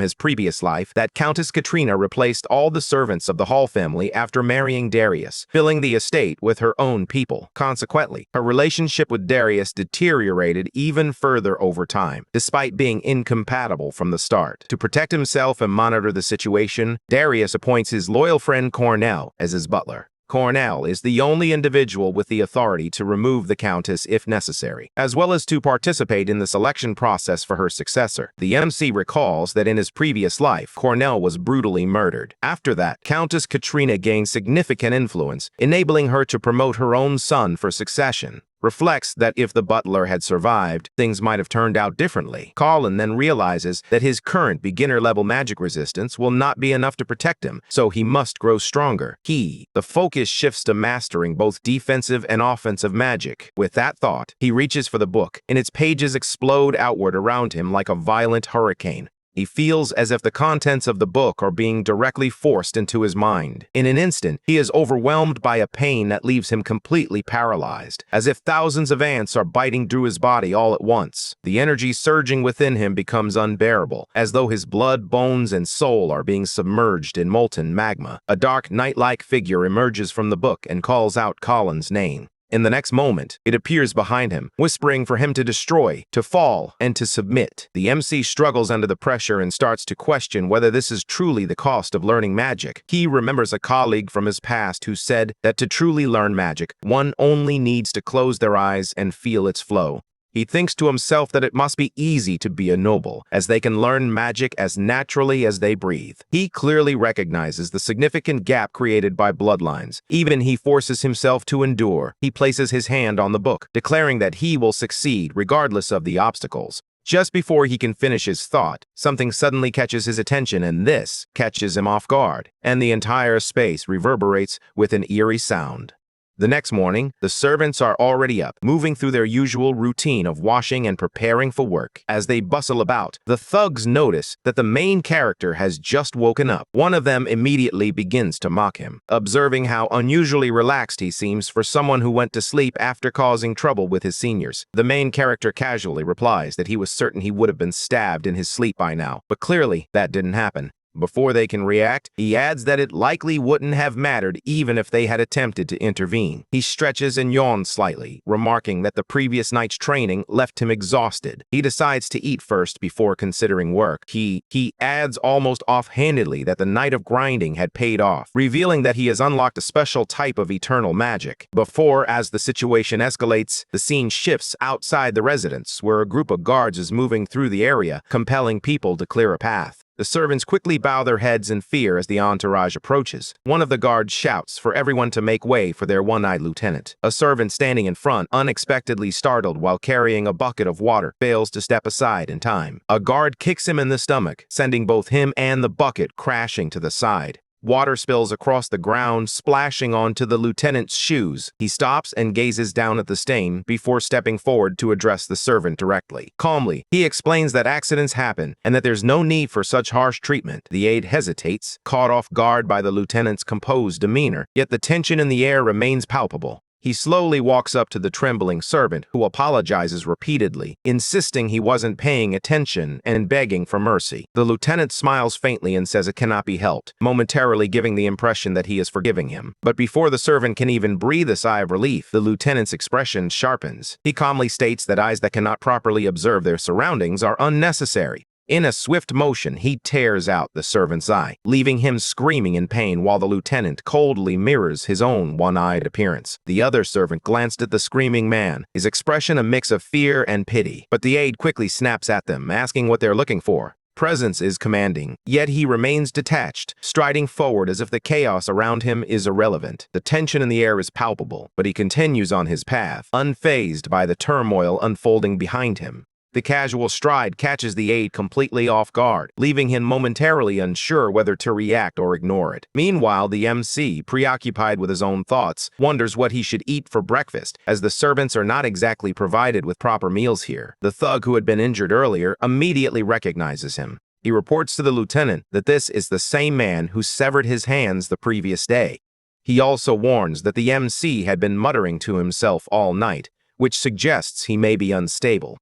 his previous life that Countess Katrina replaced all the servants of the Hall family after marrying Darius, filling the estate with her own people. Consequently, her relationship with Darius deteriorated even further over time, despite being incompatible from the start. To protect himself and monitor the situation, Darius appoints his loyal friend Cornell as his butler. Cornell is the only individual with the authority to remove the Countess if necessary, as well as to participate in the selection process for her successor. The MC recalls that in his previous life, Cornell was brutally murdered. After that, Countess Katrina gained significant influence, enabling her to promote her own son for succession. Reflects that if the butler had survived, things might have turned out differently. Colin then realizes that his current beginner-level magic resistance will not be enough to protect him, so he must grow stronger. The focus shifts to mastering both defensive and offensive magic. With that thought, he reaches for the book, and its pages explode outward around him like a violent hurricane. He feels as if the contents of the book are being directly forced into his mind. In an instant, he is overwhelmed by a pain that leaves him completely paralyzed, as if thousands of ants are biting through his body all at once. The energy surging within him becomes unbearable, as though his blood, bones, and soul are being submerged in molten magma. A dark, knight-like figure emerges from the book and calls out Colin's name. In the next moment, it appears behind him, whispering for him to destroy, to fall, and to submit. The MC struggles under the pressure and starts to question whether this is truly the cost of learning magic. He remembers a colleague from his past who said that to truly learn magic, one only needs to close their eyes and feel its flow. He thinks to himself that it must be easy to be a noble, as they can learn magic as naturally as they breathe. He clearly recognizes the significant gap created by bloodlines. Even he forces himself to endure. He places his hand on the book, declaring that he will succeed regardless of the obstacles. Just before he can finish his thought, something suddenly catches his attention, and this catches him off guard, and the entire space reverberates with an eerie sound. The next morning, the servants are already up, moving through their usual routine of washing and preparing for work. As they bustle about, the thugs notice that the main character has just woken up. One of them immediately begins to mock him, observing how unusually relaxed he seems for someone who went to sleep after causing trouble with his seniors. The main character casually replies that he was certain he would have been stabbed in his sleep by now, but clearly that didn't happen. Before they can react, he adds that it likely wouldn't have mattered even if they had attempted to intervene. He stretches and yawns slightly, remarking that the previous night's training left him exhausted. He decides to eat first before considering work. He adds almost offhandedly that the night of grinding had paid off, revealing that he has unlocked a special type of eternal magic. Before, as the situation escalates, the scene shifts outside the residence, where a group of guards is moving through the area, compelling people to clear a path. The servants quickly bow their heads in fear as the entourage approaches. One of the guards shouts for everyone to make way for their one-eyed lieutenant. A servant standing in front, unexpectedly startled while carrying a bucket of water, fails to step aside in time. A guard kicks him in the stomach, sending both him and the bucket crashing to the side. Water spills across the ground, splashing onto the lieutenant's shoes. He stops and gazes down at the stain before stepping forward to address the servant directly. Calmly, he explains that accidents happen and that there's no need for such harsh treatment. The aide hesitates, caught off guard by the lieutenant's composed demeanor, yet the tension in the air remains palpable. He slowly walks up to the trembling servant, who apologizes repeatedly, insisting he wasn't paying attention and begging for mercy. The lieutenant smiles faintly and says it cannot be helped, momentarily giving the impression that he is forgiving him. But before the servant can even breathe a sigh of relief, the lieutenant's expression sharpens. He calmly states that eyes that cannot properly observe their surroundings are unnecessary. In a swift motion, he tears out the servant's eye, leaving him screaming in pain while the lieutenant coldly mirrors his own one-eyed appearance. The other servant glanced at the screaming man, his expression a mix of fear and pity, but the aide quickly snaps at them, asking what they're looking for. Presence is commanding, yet he remains detached, striding forward as if the chaos around him is irrelevant. The tension in the air is palpable, but he continues on his path, unfazed by the turmoil unfolding behind him. The casual stride catches the aide completely off guard, leaving him momentarily unsure whether to react or ignore it. Meanwhile, the MC, preoccupied with his own thoughts, wonders what he should eat for breakfast, as the servants are not exactly provided with proper meals here. The thug who had been injured earlier immediately recognizes him. He reports to the lieutenant that this is the same man who severed his hands the previous day. He also warns that the MC had been muttering to himself all night, which suggests he may be unstable.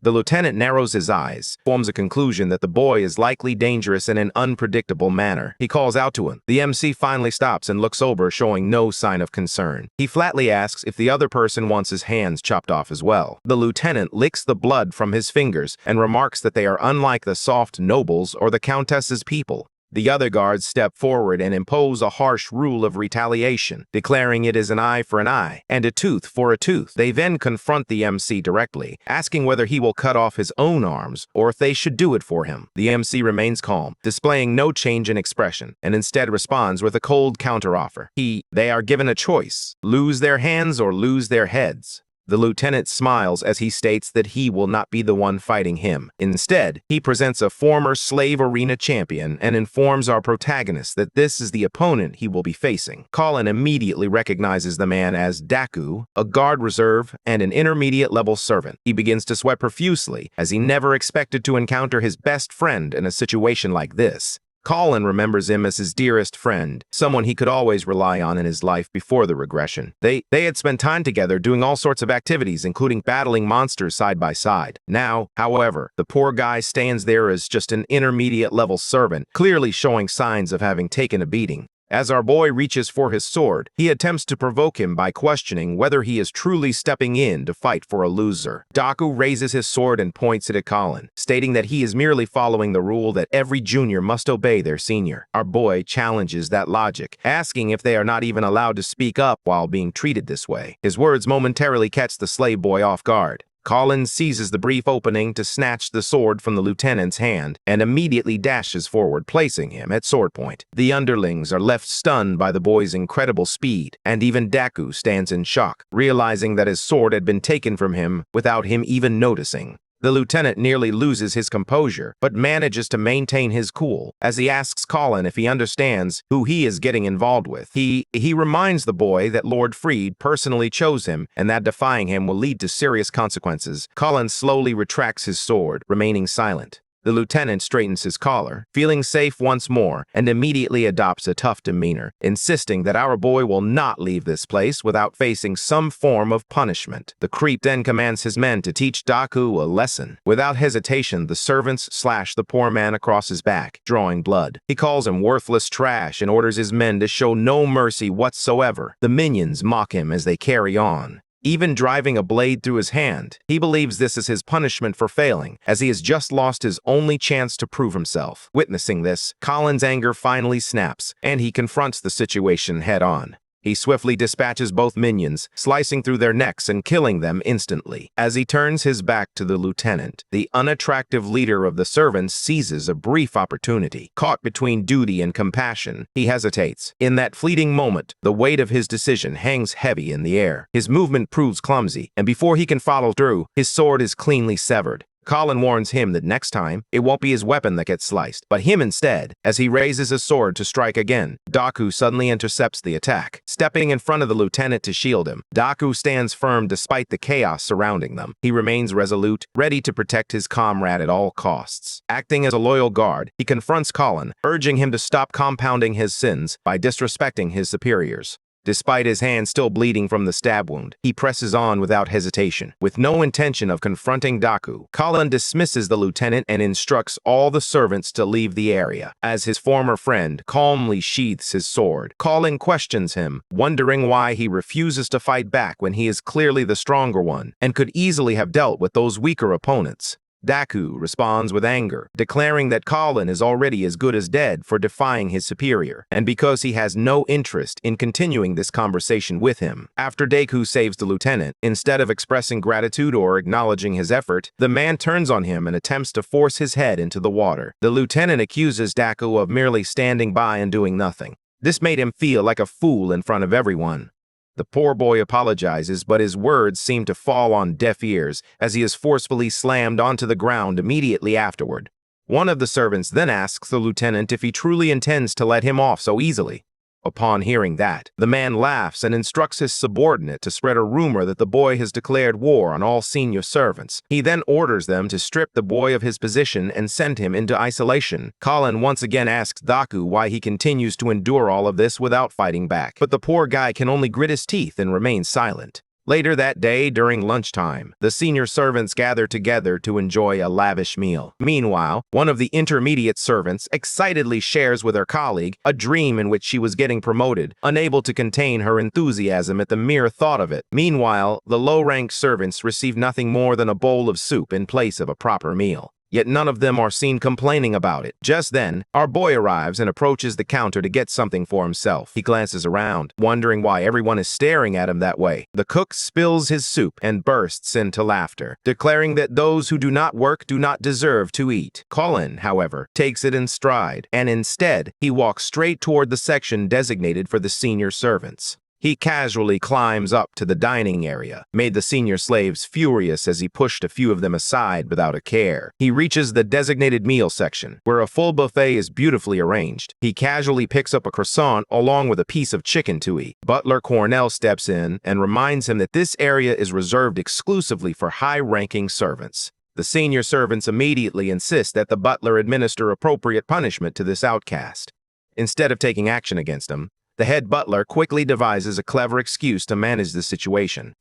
The lieutenant narrows his eyes, forms a conclusion that the boy is likely dangerous in an unpredictable manner. He calls out to him. The MC finally stops and looks over, showing no sign of concern. He flatly asks if the other person wants his hands chopped off as well. The lieutenant licks the blood from his fingers and remarks that they are unlike the soft nobles or the countess's people. The other guards step forward and impose a harsh rule of retaliation, declaring it is an eye for an eye and a tooth for a tooth. They then confront the MC directly, asking whether he will cut off his own arms or if they should do it for him. The MC remains calm, displaying no change in expression, and instead responds with a cold counteroffer. They are given a choice: lose their hands or lose their heads. The lieutenant smiles as he states that he will not be the one fighting him. Instead, he presents a former slave arena champion and informs our protagonist that this is the opponent he will be facing. Colin immediately recognizes the man as Daku, a guard reserve and an intermediate-level servant. He begins to sweat profusely, as he never expected to encounter his best friend in a situation like this. Colin remembers him as his dearest friend, someone he could always rely on in his life before the regression. They had spent time together doing all sorts of activities, including battling monsters side by side. Now, however, the poor guy stands there as just an intermediate-level servant, clearly showing signs of having taken a beating. As our boy reaches for his sword, he attempts to provoke him by questioning whether he is truly stepping in to fight for a loser. Daku raises his sword and points it at Colin, stating that he is merely following the rule that every junior must obey their senior. Our boy challenges that logic, asking if they are not even allowed to speak up while being treated this way. His words momentarily catch the slave boy off guard. Colin seizes the brief opening to snatch the sword from the lieutenant's hand and immediately dashes forward, placing him at sword point. The underlings are left stunned by the boy's incredible speed, and even Daku stands in shock, realizing that his sword had been taken from him without him even noticing. The lieutenant nearly loses his composure, but manages to maintain his cool as he asks Colin if he understands who he is getting involved with. He reminds the boy that Lord Freed personally chose him and that defying him will lead to serious consequences. Colin slowly retracts his sword, remaining silent. The lieutenant straightens his collar, feeling safe once more, and immediately adopts a tough demeanor, insisting that our boy will not leave this place without facing some form of punishment. The creep then commands his men to teach Daku a lesson. Without hesitation, the servants slash the poor man across his back, drawing blood. He calls him worthless trash and orders his men to show no mercy whatsoever. The minions mock him as they carry on, even driving a blade through his hand. He believes this is his punishment for failing, as he has just lost his only chance to prove himself. Witnessing this, Colin's anger finally snaps, and he confronts the situation head-on. He swiftly dispatches both minions, slicing through their necks and killing them instantly. As he turns his back to the lieutenant, the unattractive leader of the servants seizes a brief opportunity. Caught between duty and compassion, he hesitates. In that fleeting moment, the weight of his decision hangs heavy in the air. His movement proves clumsy, and before he can follow through, his sword is cleanly severed. Colin warns him that next time, it won't be his weapon that gets sliced, but him instead. As he raises his sword to strike again, Daku suddenly intercepts the attack, stepping in front of the lieutenant to shield him. Daku stands firm despite the chaos surrounding them. He remains resolute, ready to protect his comrade at all costs. Acting as a loyal guard, he confronts Colin, urging him to stop compounding his sins by disrespecting his superiors. Despite his hand still bleeding from the stab wound, he presses on without hesitation. With no intention of confronting Daku, Colin dismisses the lieutenant and instructs all the servants to leave the area. As his former friend calmly sheaths his sword, Colin questions him, wondering why he refuses to fight back when he is clearly the stronger one and could easily have dealt with those weaker opponents. Daku responds with anger, declaring that Colin is already as good as dead for defying his superior, and because he has no interest in continuing this conversation with him. After Daku saves the lieutenant, instead of expressing gratitude or acknowledging his effort, the man turns on him and attempts to force his head into the water. The lieutenant accuses Daku of merely standing by and doing nothing. This made him feel like a fool in front of everyone. The poor boy apologizes, but his words seem to fall on deaf ears as he is forcefully slammed onto the ground immediately afterward. One of the servants then asks the lieutenant if he truly intends to let him off so easily. Upon hearing that, the man laughs and instructs his subordinate to spread a rumor that the boy has declared war on all senior servants. He then orders them to strip the boy of his position and send him into isolation. Colin once again asks Daku why he continues to endure all of this without fighting back, but the poor guy can only grit his teeth and remain silent. Later that day, during lunchtime, the senior servants gather together to enjoy a lavish meal. Meanwhile, one of the intermediate servants excitedly shares with her colleague a dream in which she was getting promoted, unable to contain her enthusiasm at the mere thought of it. Meanwhile, the low-ranked servants receive nothing more than a bowl of soup in place of a proper meal. Yet none of them are seen complaining about it. Just then, our boy arrives and approaches the counter to get something for himself. He glances around, wondering why everyone is staring at him that way. The cook spills his soup and bursts into laughter, declaring that those who do not work do not deserve to eat. Colin, however, takes it in stride, and instead, he walks straight toward the section designated for the senior servants. He casually climbs up to the dining area, made the senior slaves furious as he pushed a few of them aside without a care. He reaches the designated meal section, where a full buffet is beautifully arranged. He casually picks up a croissant along with a piece of chicken to eat. Butler Cornell steps in and reminds him that this area is reserved exclusively for high-ranking servants. The senior servants immediately insist that the butler administer appropriate punishment to this outcast. Instead of taking action against him, the head butler quickly devises a clever excuse to manage the situation.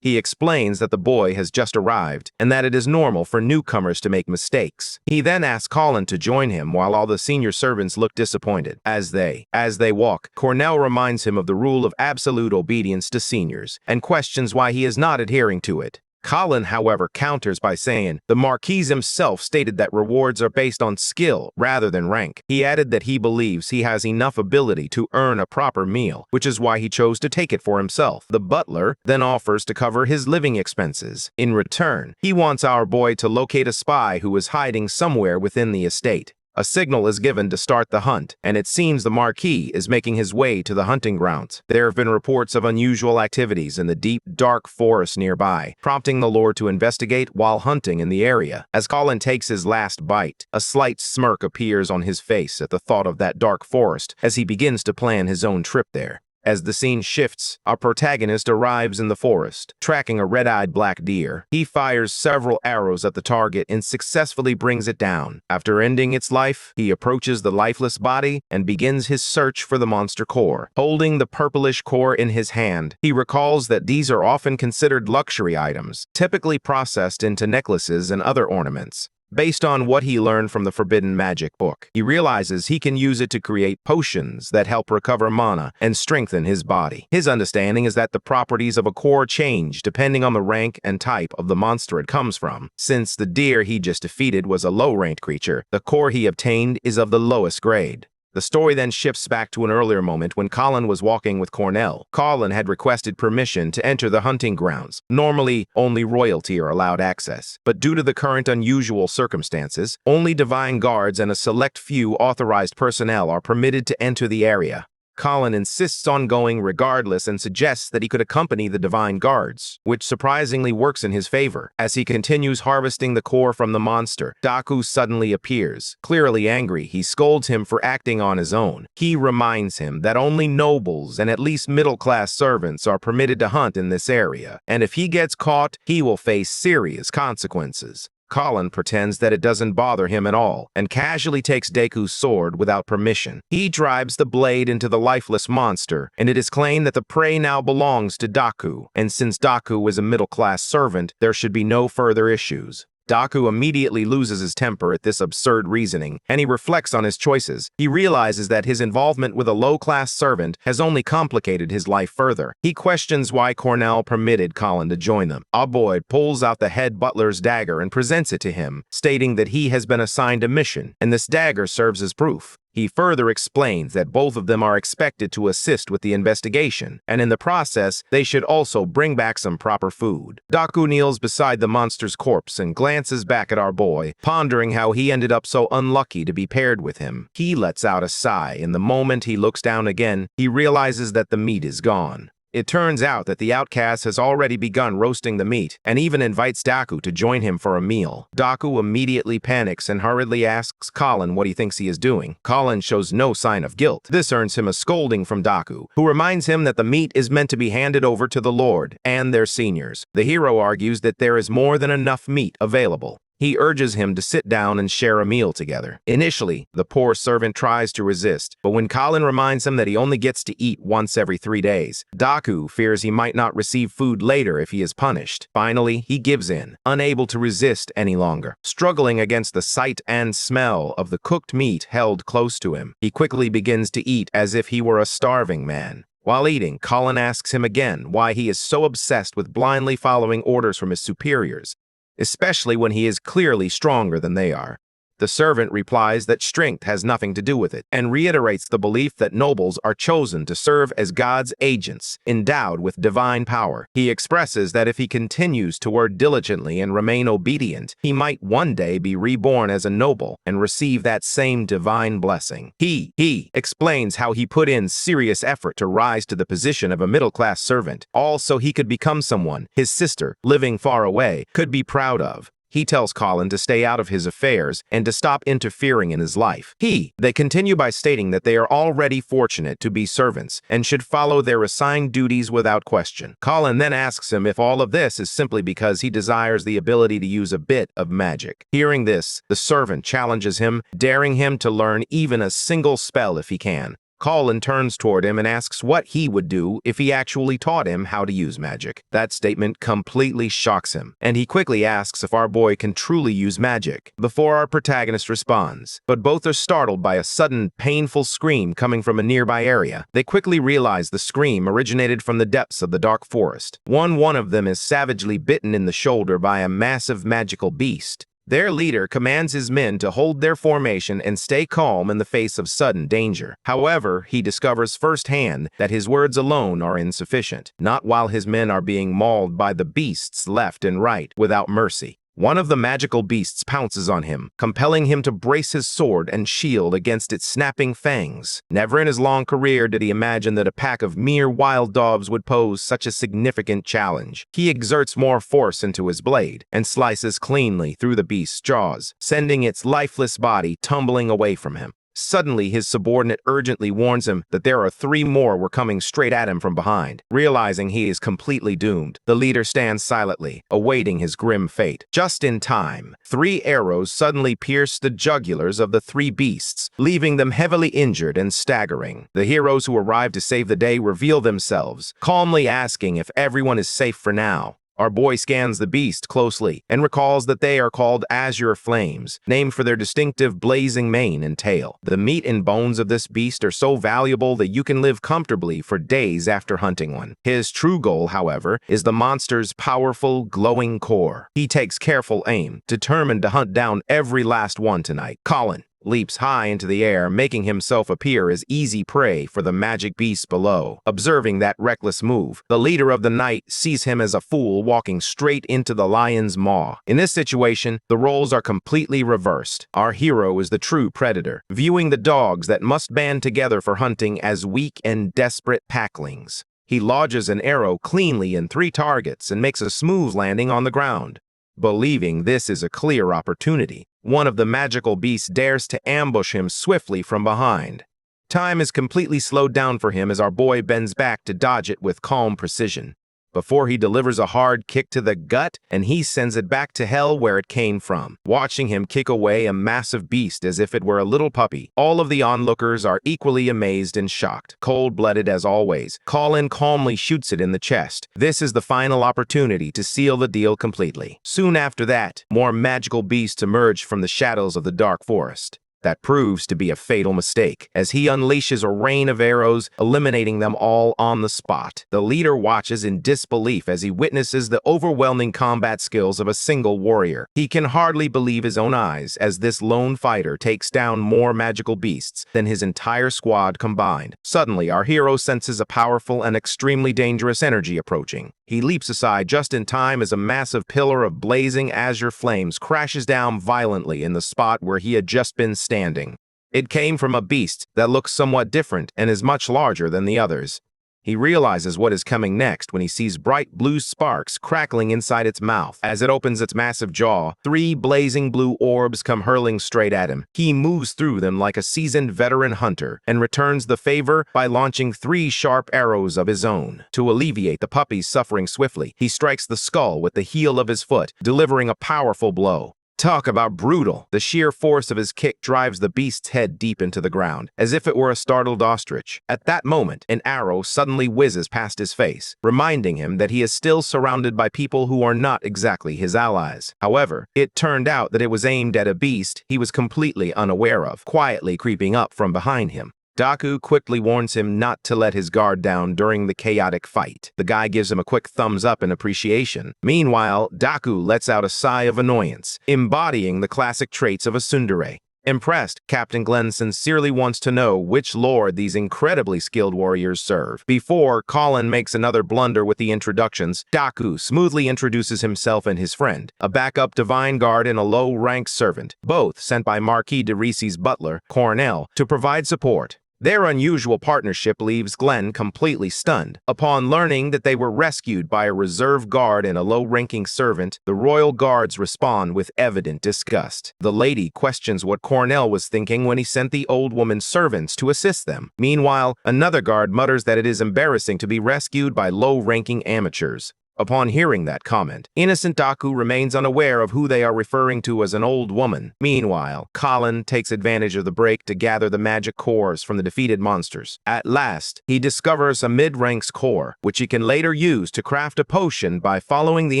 He explains that the boy has just arrived and that it is normal for newcomers to make mistakes. He then asks Colin to join him while all the senior servants look disappointed. As they walk, Cornell reminds him of the rule of absolute obedience to seniors and questions why he is not adhering to it. Colin, however, counters by saying the Marquis himself stated that rewards are based on skill rather than rank. He added that he believes he has enough ability to earn a proper meal, which is why he chose to take it for himself. The butler then offers to cover his living expenses. In return, he wants our boy to locate a spy who is hiding somewhere within the estate. A signal is given to start the hunt, and it seems the Marquis is making his way to the hunting grounds. There have been reports of unusual activities in the deep, dark forest nearby, prompting the Lord to investigate while hunting in the area. As Colin takes his last bite, a slight smirk appears on his face at the thought of that dark forest as he begins to plan his own trip there. As the scene shifts, our protagonist arrives in the forest, tracking a red-eyed black deer. He fires several arrows at the target and successfully brings it down. After ending its life, he approaches the lifeless body and begins his search for the monster core. Holding the purplish core in his hand, he recalls that these are often considered luxury items, typically processed into necklaces and other ornaments. Based on what he learned from the Forbidden Magic book, he realizes he can use it to create potions that help recover mana and strengthen his body. His understanding is that the properties of a core change depending on the rank and type of the monster it comes from. Since the deer he just defeated was a low-ranked creature, the core he obtained is of the lowest grade. The story then shifts back to an earlier moment when Colin was walking with Cornell. Colin had requested permission to enter the hunting grounds. Normally, only royalty are allowed access, but due to the current unusual circumstances, only divine guards and a select few authorized personnel are permitted to enter the area. Colin insists on going regardless and suggests that he could accompany the divine guards, which surprisingly works in his favor. As he continues harvesting the core from the monster, Daku suddenly appears. Clearly angry, he scolds him for acting on his own. He reminds him that only nobles and at least middle-class servants are permitted to hunt in this area, and if he gets caught, he will face serious consequences. Colin pretends that it doesn't bother him at all and casually takes Deku's sword without permission. He drives the blade into the lifeless monster, and it is claimed that the prey now belongs to Daku, and since Daku is a middle-class servant, there should be no further issues. Daku immediately loses his temper at this absurd reasoning, and he reflects on his choices. He realizes that his involvement with a low-class servant has only complicated his life further. He questions why Cornell permitted Colin to join them. Aboyd pulls out the head butler's dagger and presents it to him, stating that he has been assigned a mission, and this dagger serves as proof. He further explains that both of them are expected to assist with the investigation, and in the process, they should also bring back some proper food. Daku kneels beside the monster's corpse and glances back at our boy, pondering how he ended up so unlucky to be paired with him. He lets out a sigh, and the moment he looks down again, he realizes that the meat is gone. It turns out that the outcast has already begun roasting the meat and even invites Daku to join him for a meal. Daku immediately panics and hurriedly asks Colin what he thinks he is doing. Colin shows no sign of guilt. This earns him a scolding from Daku, who reminds him that the meat is meant to be handed over to the Lord and their seniors. The hero argues that there is more than enough meat available. He urges him to sit down and share a meal together. Initially, the poor servant tries to resist, but when Colin reminds him that he only gets to eat once every 3 days, Daku fears he might not receive food later if he is punished. Finally, he gives in, unable to resist any longer. Struggling against the sight and smell of the cooked meat held close to him, he quickly begins to eat as if he were a starving man. While eating, Colin asks him again why he is so obsessed with blindly following orders from his superiors, especially when he is clearly stronger than they are. The servant replies that strength has nothing to do with it, and reiterates the belief that nobles are chosen to serve as God's agents, endowed with divine power. He expresses that if he continues to work diligently and remain obedient, he might one day be reborn as a noble and receive that same divine blessing. He explains how he put in serious effort to rise to the position of a middle-class servant, all so he could become someone his sister, living far away, could be proud of. He tells Colin to stay out of his affairs and to stop interfering in his life. They continue by stating that they are already fortunate to be servants and should follow their assigned duties without question. Colin then asks him if all of this is simply because he desires the ability to use a bit of magic. Hearing this, the servant challenges him, daring him to learn even a single spell if he can. Colin turns toward him and asks what he would do if he actually taught him how to use magic. That statement completely shocks him, and he quickly asks if our boy can truly use magic before our protagonist responds. But both are startled by a sudden, painful scream coming from a nearby area. They quickly realize the scream originated from the depths of the dark forest. One of them is savagely bitten in the shoulder by a massive magical beast. Their leader commands his men to hold their formation and stay calm in the face of sudden danger. However, he discovers firsthand that his words alone are insufficient, not while his men are being mauled by the beasts left and right without mercy. One of the magical beasts pounces on him, compelling him to brace his sword and shield against its snapping fangs. Never in his long career did he imagine that a pack of mere wild dogs would pose such a significant challenge. He exerts more force into his blade and slices cleanly through the beast's jaws, sending its lifeless body tumbling away from him. Suddenly, his subordinate urgently warns him that there are 3 more coming straight at him from behind. Realizing he is completely doomed, the leader stands silently, awaiting his grim fate. Just in time, 3 arrows suddenly pierce the jugulars of the 3 beasts, leaving them heavily injured and staggering. The heroes who arrive to save the day reveal themselves, calmly asking if everyone is safe for now. Our boy scans the beast closely and recalls that they are called azure flames, named for their distinctive blazing mane and tail. The meat and bones of this beast are so valuable that you can live comfortably for days after hunting one. His true goal, however, is the monster's powerful, glowing core. He takes careful aim, determined to hunt down every last one tonight. Colin leaps high into the air, making himself appear as easy prey for the magic beast below. Observing that reckless move, the leader of the night sees him as a fool walking straight into the lion's maw. In this situation, the roles are completely reversed. Our hero is the true predator, viewing the dogs that must band together for hunting as weak and desperate packlings. He lodges an arrow cleanly in 3 targets and makes a smooth landing on the ground. Believing this is a clear opportunity, one of the magical beasts dares to ambush him swiftly from behind. Time is completely slowed down for him as our boy bends back to dodge it with calm precision. Before he delivers a hard kick to the gut, and he sends it back to hell where it came from. Watching him kick away a massive beast as if it were a little puppy, all of the onlookers are equally amazed and shocked. Cold-blooded as always, Colin calmly shoots it in the chest. This is the final opportunity to seal the deal completely. Soon after that, more magical beasts emerge from the shadows of the dark forest. That proves to be a fatal mistake, as he unleashes a rain of arrows, eliminating them all on the spot. The leader watches in disbelief as he witnesses the overwhelming combat skills of a single warrior. He can hardly believe his own eyes as this lone fighter takes down more magical beasts than his entire squad combined. Suddenly, our hero senses a powerful and extremely dangerous energy approaching. He leaps aside just in time as a massive pillar of blazing azure flames crashes down violently in the spot where he had just been standing. It came from a beast that looks somewhat different and is much larger than the others. He realizes what is coming next when he sees bright blue sparks crackling inside its mouth. As it opens its massive jaw, 3 blazing blue orbs come hurling straight at him. He moves through them like a seasoned veteran hunter and returns the favor by launching 3 sharp arrows of his own. To alleviate the puppy's suffering swiftly, he strikes the skull with the heel of his foot, delivering a powerful blow. Talk about brutal. The sheer force of his kick drives the beast's head deep into the ground, as if it were a startled ostrich. At that moment, an arrow suddenly whizzes past his face, reminding him that he is still surrounded by people who are not exactly his allies. However, it turned out that it was aimed at a beast he was completely unaware of, quietly creeping up from behind him. Daku quickly warns him not to let his guard down during the chaotic fight. The guy gives him a quick thumbs up in appreciation. Meanwhile, Daku lets out a sigh of annoyance, embodying the classic traits of a tsundere. Impressed, Captain Glenn sincerely wants to know which lord these incredibly skilled warriors serve. Before Colin makes another blunder with the introductions, Daku smoothly introduces himself and his friend, a backup divine guard and a low-ranked servant, both sent by Marquis de Risi's butler, Cornell, to provide support. Their unusual partnership leaves Glenn completely stunned. Upon learning that they were rescued by a reserve guard and a low-ranking servant, the royal guards respond with evident disgust. The lady questions what Cornell was thinking when he sent the old woman's servants to assist them. Meanwhile, another guard mutters that it is embarrassing to be rescued by low-ranking amateurs. Upon hearing that comment, innocent Daku remains unaware of who they are referring to as an old woman. Meanwhile, Colin takes advantage of the break to gather the magic cores from the defeated monsters. At last, he discovers a mid-ranks core, which he can later use to craft a potion by following the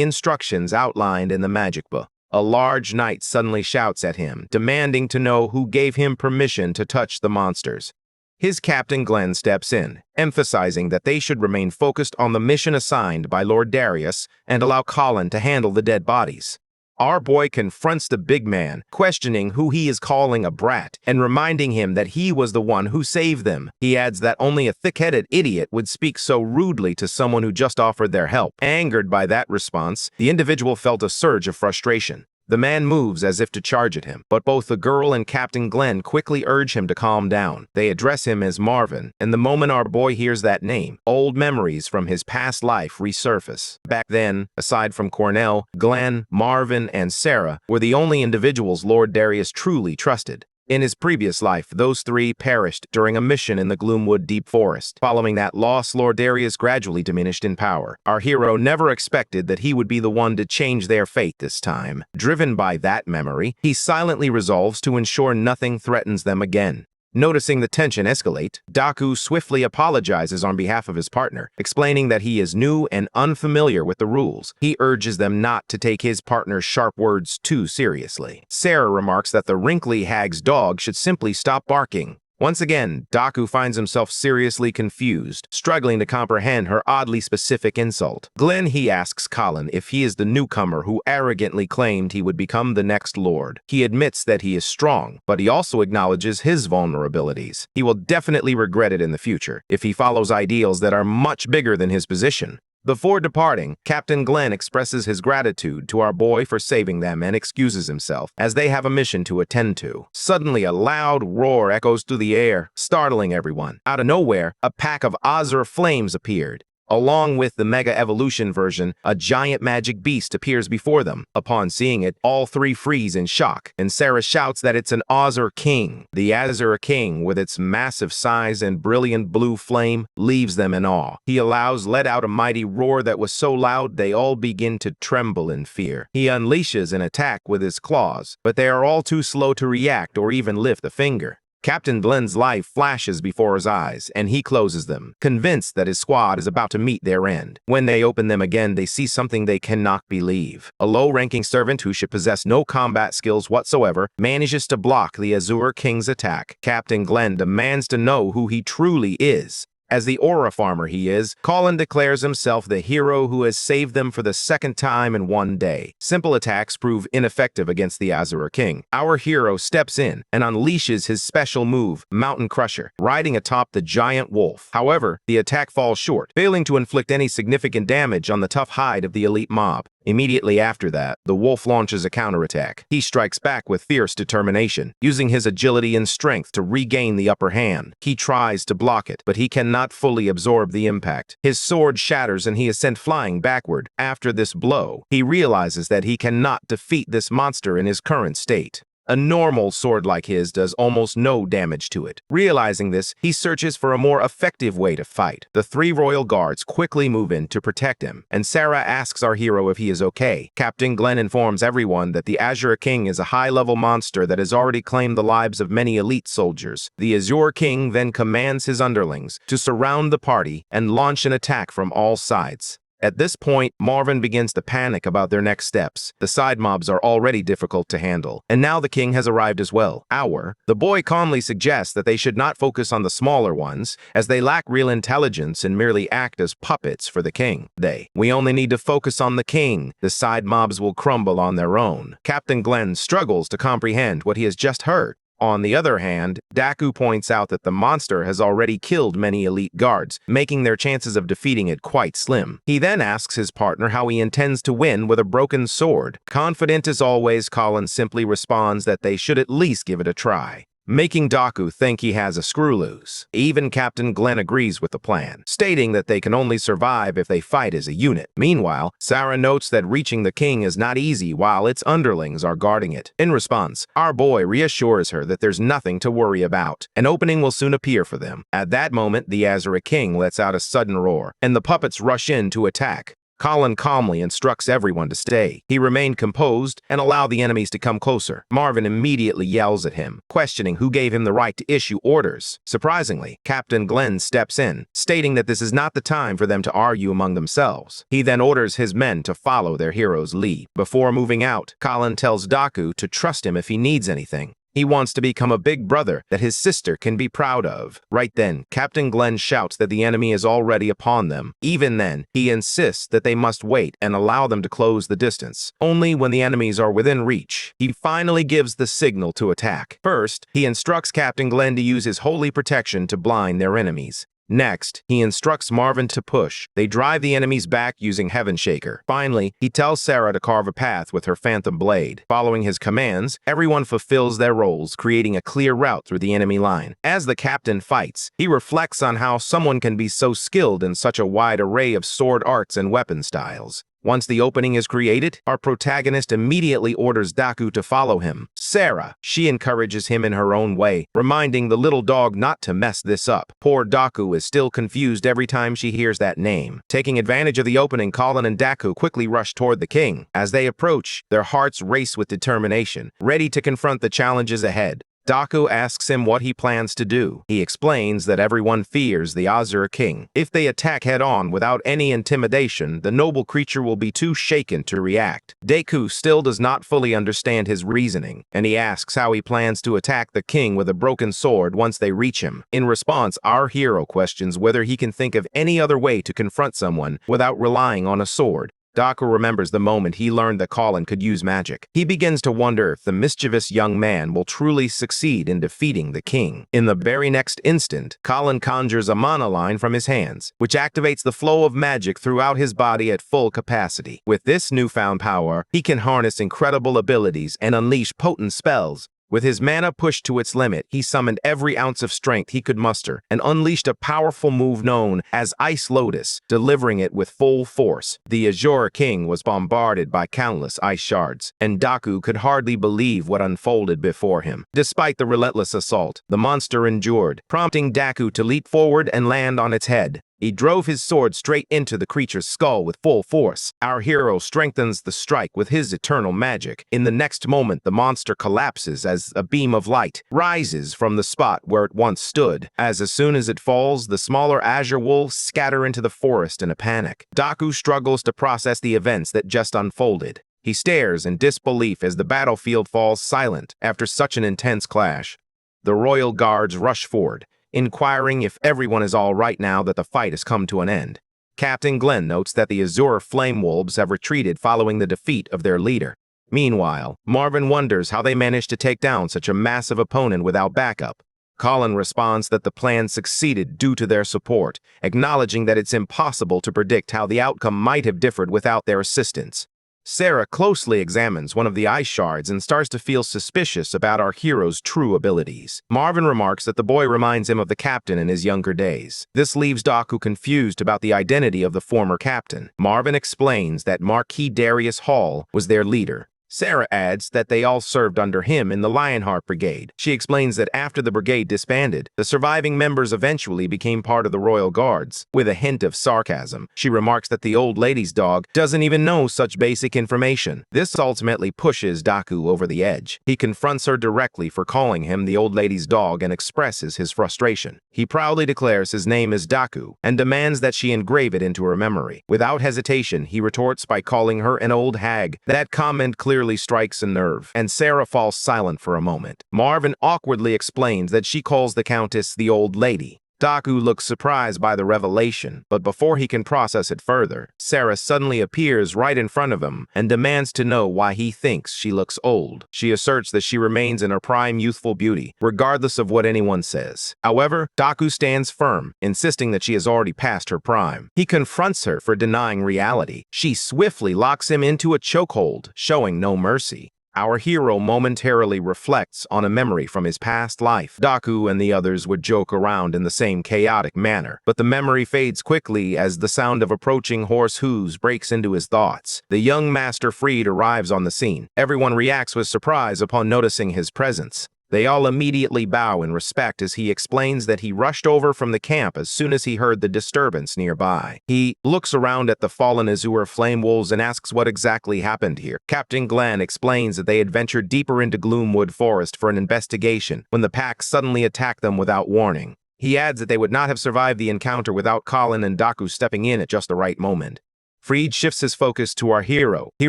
instructions outlined in the magic book. A large knight suddenly shouts at him, demanding to know who gave him permission to touch the monsters. His Captain Glenn steps in, emphasizing that they should remain focused on the mission assigned by Lord Darius and allow Colin to handle the dead bodies. Our boy confronts the big man, questioning who he is calling a brat and reminding him that he was the one who saved them. He adds that only a thick-headed idiot would speak so rudely to someone who just offered their help. Angered by that response, the individual felt a surge of frustration. The man moves as if to charge at him, but both the girl and Captain Glenn quickly urge him to calm down. They address him as Marvin, and the moment our boy hears that name, old memories from his past life resurface. Back then, aside from Cornell, Glenn, Marvin, and Sarah were the only individuals Lord Darius truly trusted. In his previous life, those 3 perished during a mission in the Gloomwood Deep Forest. Following that loss, Lord Darius gradually diminished in power. Our hero never expected that he would be the one to change their fate this time. Driven by that memory, he silently resolves to ensure nothing threatens them again. Noticing the tension escalate, Daku swiftly apologizes on behalf of his partner, explaining that he is new and unfamiliar with the rules. He urges them not to take his partner's sharp words too seriously. Sarah remarks that the wrinkly hag's dog should simply stop barking. Once again, Daku finds himself seriously confused, struggling to comprehend her oddly specific insult. Glenn he asks Colin if he is the newcomer who arrogantly claimed he would become the next lord. He admits that he is strong, but he also acknowledges his vulnerabilities. He will definitely regret it in the future if he follows ideals that are much bigger than his position. Before departing, Captain Glenn expresses his gratitude to our boy for saving them and excuses himself, as they have a mission to attend to. Suddenly, a loud roar echoes through the air, startling everyone. Out of nowhere, a pack of Azure flames appeared. Along with the Mega Evolution version, a giant magic beast appears before them. Upon seeing it, all 3 freeze in shock, and Sarah shouts that it's an Azure King. The Azure King, with its massive size and brilliant blue flame, leaves them in awe. He let out a mighty roar that was so loud they all begin to tremble in fear. He unleashes an attack with his claws, but they are all too slow to react or even lift a finger. Captain Glenn's life flashes before his eyes, and he closes them, convinced that his squad is about to meet their end. When they open them again, they see something they cannot believe. A low-ranking servant who should possess no combat skills whatsoever manages to block the Azure King's attack. Captain Glenn demands to know who he truly is. As the aura farmer he is, Colin declares himself the hero who has saved them for the 2nd time in one day. Simple attacks prove ineffective against the Azure King. Our hero steps in and unleashes his special move, Mountain Crusher, riding atop the giant wolf. However, the attack falls short, failing to inflict any significant damage on the tough hide of the elite mob. Immediately after that, the wolf launches a counterattack. He strikes back with fierce determination, using his agility and strength to regain the upper hand. He tries to block it, but he cannot fully absorb the impact. His sword shatters and he is sent flying backward. After this blow, he realizes that he cannot defeat this monster in his current state. A normal sword like his does almost no damage to it. Realizing this, he searches for a more effective way to fight. The 3 royal guards quickly move in to protect him, and Sarah asks our hero if he is okay. Captain Glenn informs everyone that the Azure King is a high-level monster that has already claimed the lives of many elite soldiers. The Azure King then commands his underlings to surround the party and launch an attack from all sides. At this point, Marvin begins to panic about their next steps. The side mobs are already difficult to handle, and now the king has arrived as well. The boy calmly suggests that they should not focus on the smaller ones, as they lack real intelligence and merely act as puppets for the king. We only need to focus on the king. The side mobs will crumble on their own. Captain Glenn struggles to comprehend what he has just heard. On the other hand, Daku points out that the monster has already killed many elite guards, making their chances of defeating it quite slim. He then asks his partner how he intends to win with a broken sword. Confident as always, Colin simply responds that they should at least give it a try, making Daku think he has a screw loose. Even Captain Glenn agrees with the plan, stating that they can only survive if they fight as a unit. Meanwhile, Sarah notes that reaching the king is not easy while its underlings are guarding it. In response, our boy reassures her that there's nothing to worry about. An opening will soon appear for them. At that moment, the Azure King lets out a sudden roar, and the puppets rush in to attack. Colin calmly instructs everyone to stay. He remained composed and allowed the enemies to come closer. Marvin immediately yells at him, questioning who gave him the right to issue orders. Surprisingly, Captain Glenn steps in, stating that this is not the time for them to argue among themselves. He then orders his men to follow their hero's lead. Before moving out, Colin tells Daku to trust him if he needs anything. He wants to become a big brother that his sister can be proud of. Right then, Captain Glenn shouts that the enemy is already upon them. Even then, he insists that they must wait and allow them to close the distance. Only when the enemies are within reach, he finally gives the signal to attack. First, he instructs Captain Glenn to use his holy protection to blind their enemies. Next, he instructs Marvin to push. They drive the enemies back using Heaven Shaker. Finally, he tells Sarah to carve a path with her Phantom Blade. Following his commands, everyone fulfills their roles, creating a clear route through the enemy line. As the captain fights, he reflects on how someone can be so skilled in such a wide array of sword arts and weapon styles. Once the opening is created, our protagonist immediately orders Daku to follow him. Sarah, she encourages him in her own way, reminding the little dog not to mess this up. Poor Daku is still confused every time she hears that name. Taking advantage of the opening, Colin and Daku quickly rush toward the king. As they approach, their hearts race with determination, ready to confront the challenges ahead. Daku asks him what he plans to do. He explains that everyone fears the Azure King. If they attack head-on without any intimidation, the noble creature will be too shaken to react. Daku still does not fully understand his reasoning, and he asks how he plans to attack the king with a broken sword once they reach him. In response, our hero questions whether he can think of any other way to confront someone without relying on a sword. Daku remembers the moment he learned that Colin could use magic. He begins to wonder if the mischievous young man will truly succeed in defeating the king. In the very next instant, Colin conjures a mana line from his hands, which activates the flow of magic throughout his body at full capacity. With this newfound power, he can harness incredible abilities and unleash potent spells. With his mana pushed to its limit, he summoned every ounce of strength he could muster and unleashed a powerful move known as Ice Lotus, delivering it with full force. The Azure King was bombarded by countless ice shards, and Daku could hardly believe what unfolded before him. Despite the relentless assault, the monster endured, prompting Daku to leap forward and land on its head. He drove his sword straight into the creature's skull with full force. Our hero strengthens the strike with his eternal magic. In the next moment, the monster collapses as a beam of light rises from the spot where it once stood. As soon as it falls, the smaller azure wolves scatter into the forest in a panic. Daku struggles to process the events that just unfolded. He stares in disbelief as the battlefield falls silent after such an intense clash. The royal guards rush forward, inquiring if everyone is all right now that the fight has come to an end. Captain Glenn notes that the Azure Flame Wolves have retreated following the defeat of their leader. Meanwhile, Marvin wonders how they managed to take down such a massive opponent without backup. Colin responds that the plan succeeded due to their support, acknowledging that it's impossible to predict how the outcome might have differed without their assistance. Sarah closely examines one of the ice shards and starts to feel suspicious about our hero's true abilities. Marvin remarks that the boy reminds him of the captain in his younger days. This leaves Daku confused about the identity of the former captain. Marvin explains that Marquis Darius Hall was their leader. Sarah adds that they all served under him in the Lionheart Brigade. She explains that after the brigade disbanded, the surviving members eventually became part of the Royal Guards. With a hint of sarcasm, she remarks that the old lady's dog doesn't even know such basic information. This ultimately pushes Daku over the edge. He confronts her directly for calling him the old lady's dog and expresses his frustration. He proudly declares his name is Daku and demands that she engrave it into her memory. Without hesitation, he retorts by calling her an old hag. That comment clearly strikes a nerve, and Sarah falls silent for a moment. Marvin awkwardly explains that she calls the Countess the old lady. Daku looks surprised by the revelation, but before he can process it further, Sarah suddenly appears right in front of him and demands to know why he thinks she looks old. She asserts that she remains in her prime youthful beauty, regardless of what anyone says. However, Daku stands firm, insisting that she has already passed her prime. He confronts her for denying reality. She swiftly locks him into a chokehold, showing no mercy. Our hero momentarily reflects on a memory from his past life. Daku and the others would joke around in the same chaotic manner, but the memory fades quickly as the sound of approaching horse hooves breaks into his thoughts. The young Master Freed arrives on the scene. Everyone reacts with surprise upon noticing his presence. They all immediately bow in respect as he explains that he rushed over from the camp as soon as he heard the disturbance nearby. He looks around at the fallen Azure flame wolves and asks what exactly happened here. Captain Glenn explains that they had ventured deeper into Gloomwood Forest for an investigation when the pack suddenly attacked them without warning. He adds that they would not have survived the encounter without Colin and Daku stepping in at just the right moment. Freed shifts his focus to our hero. He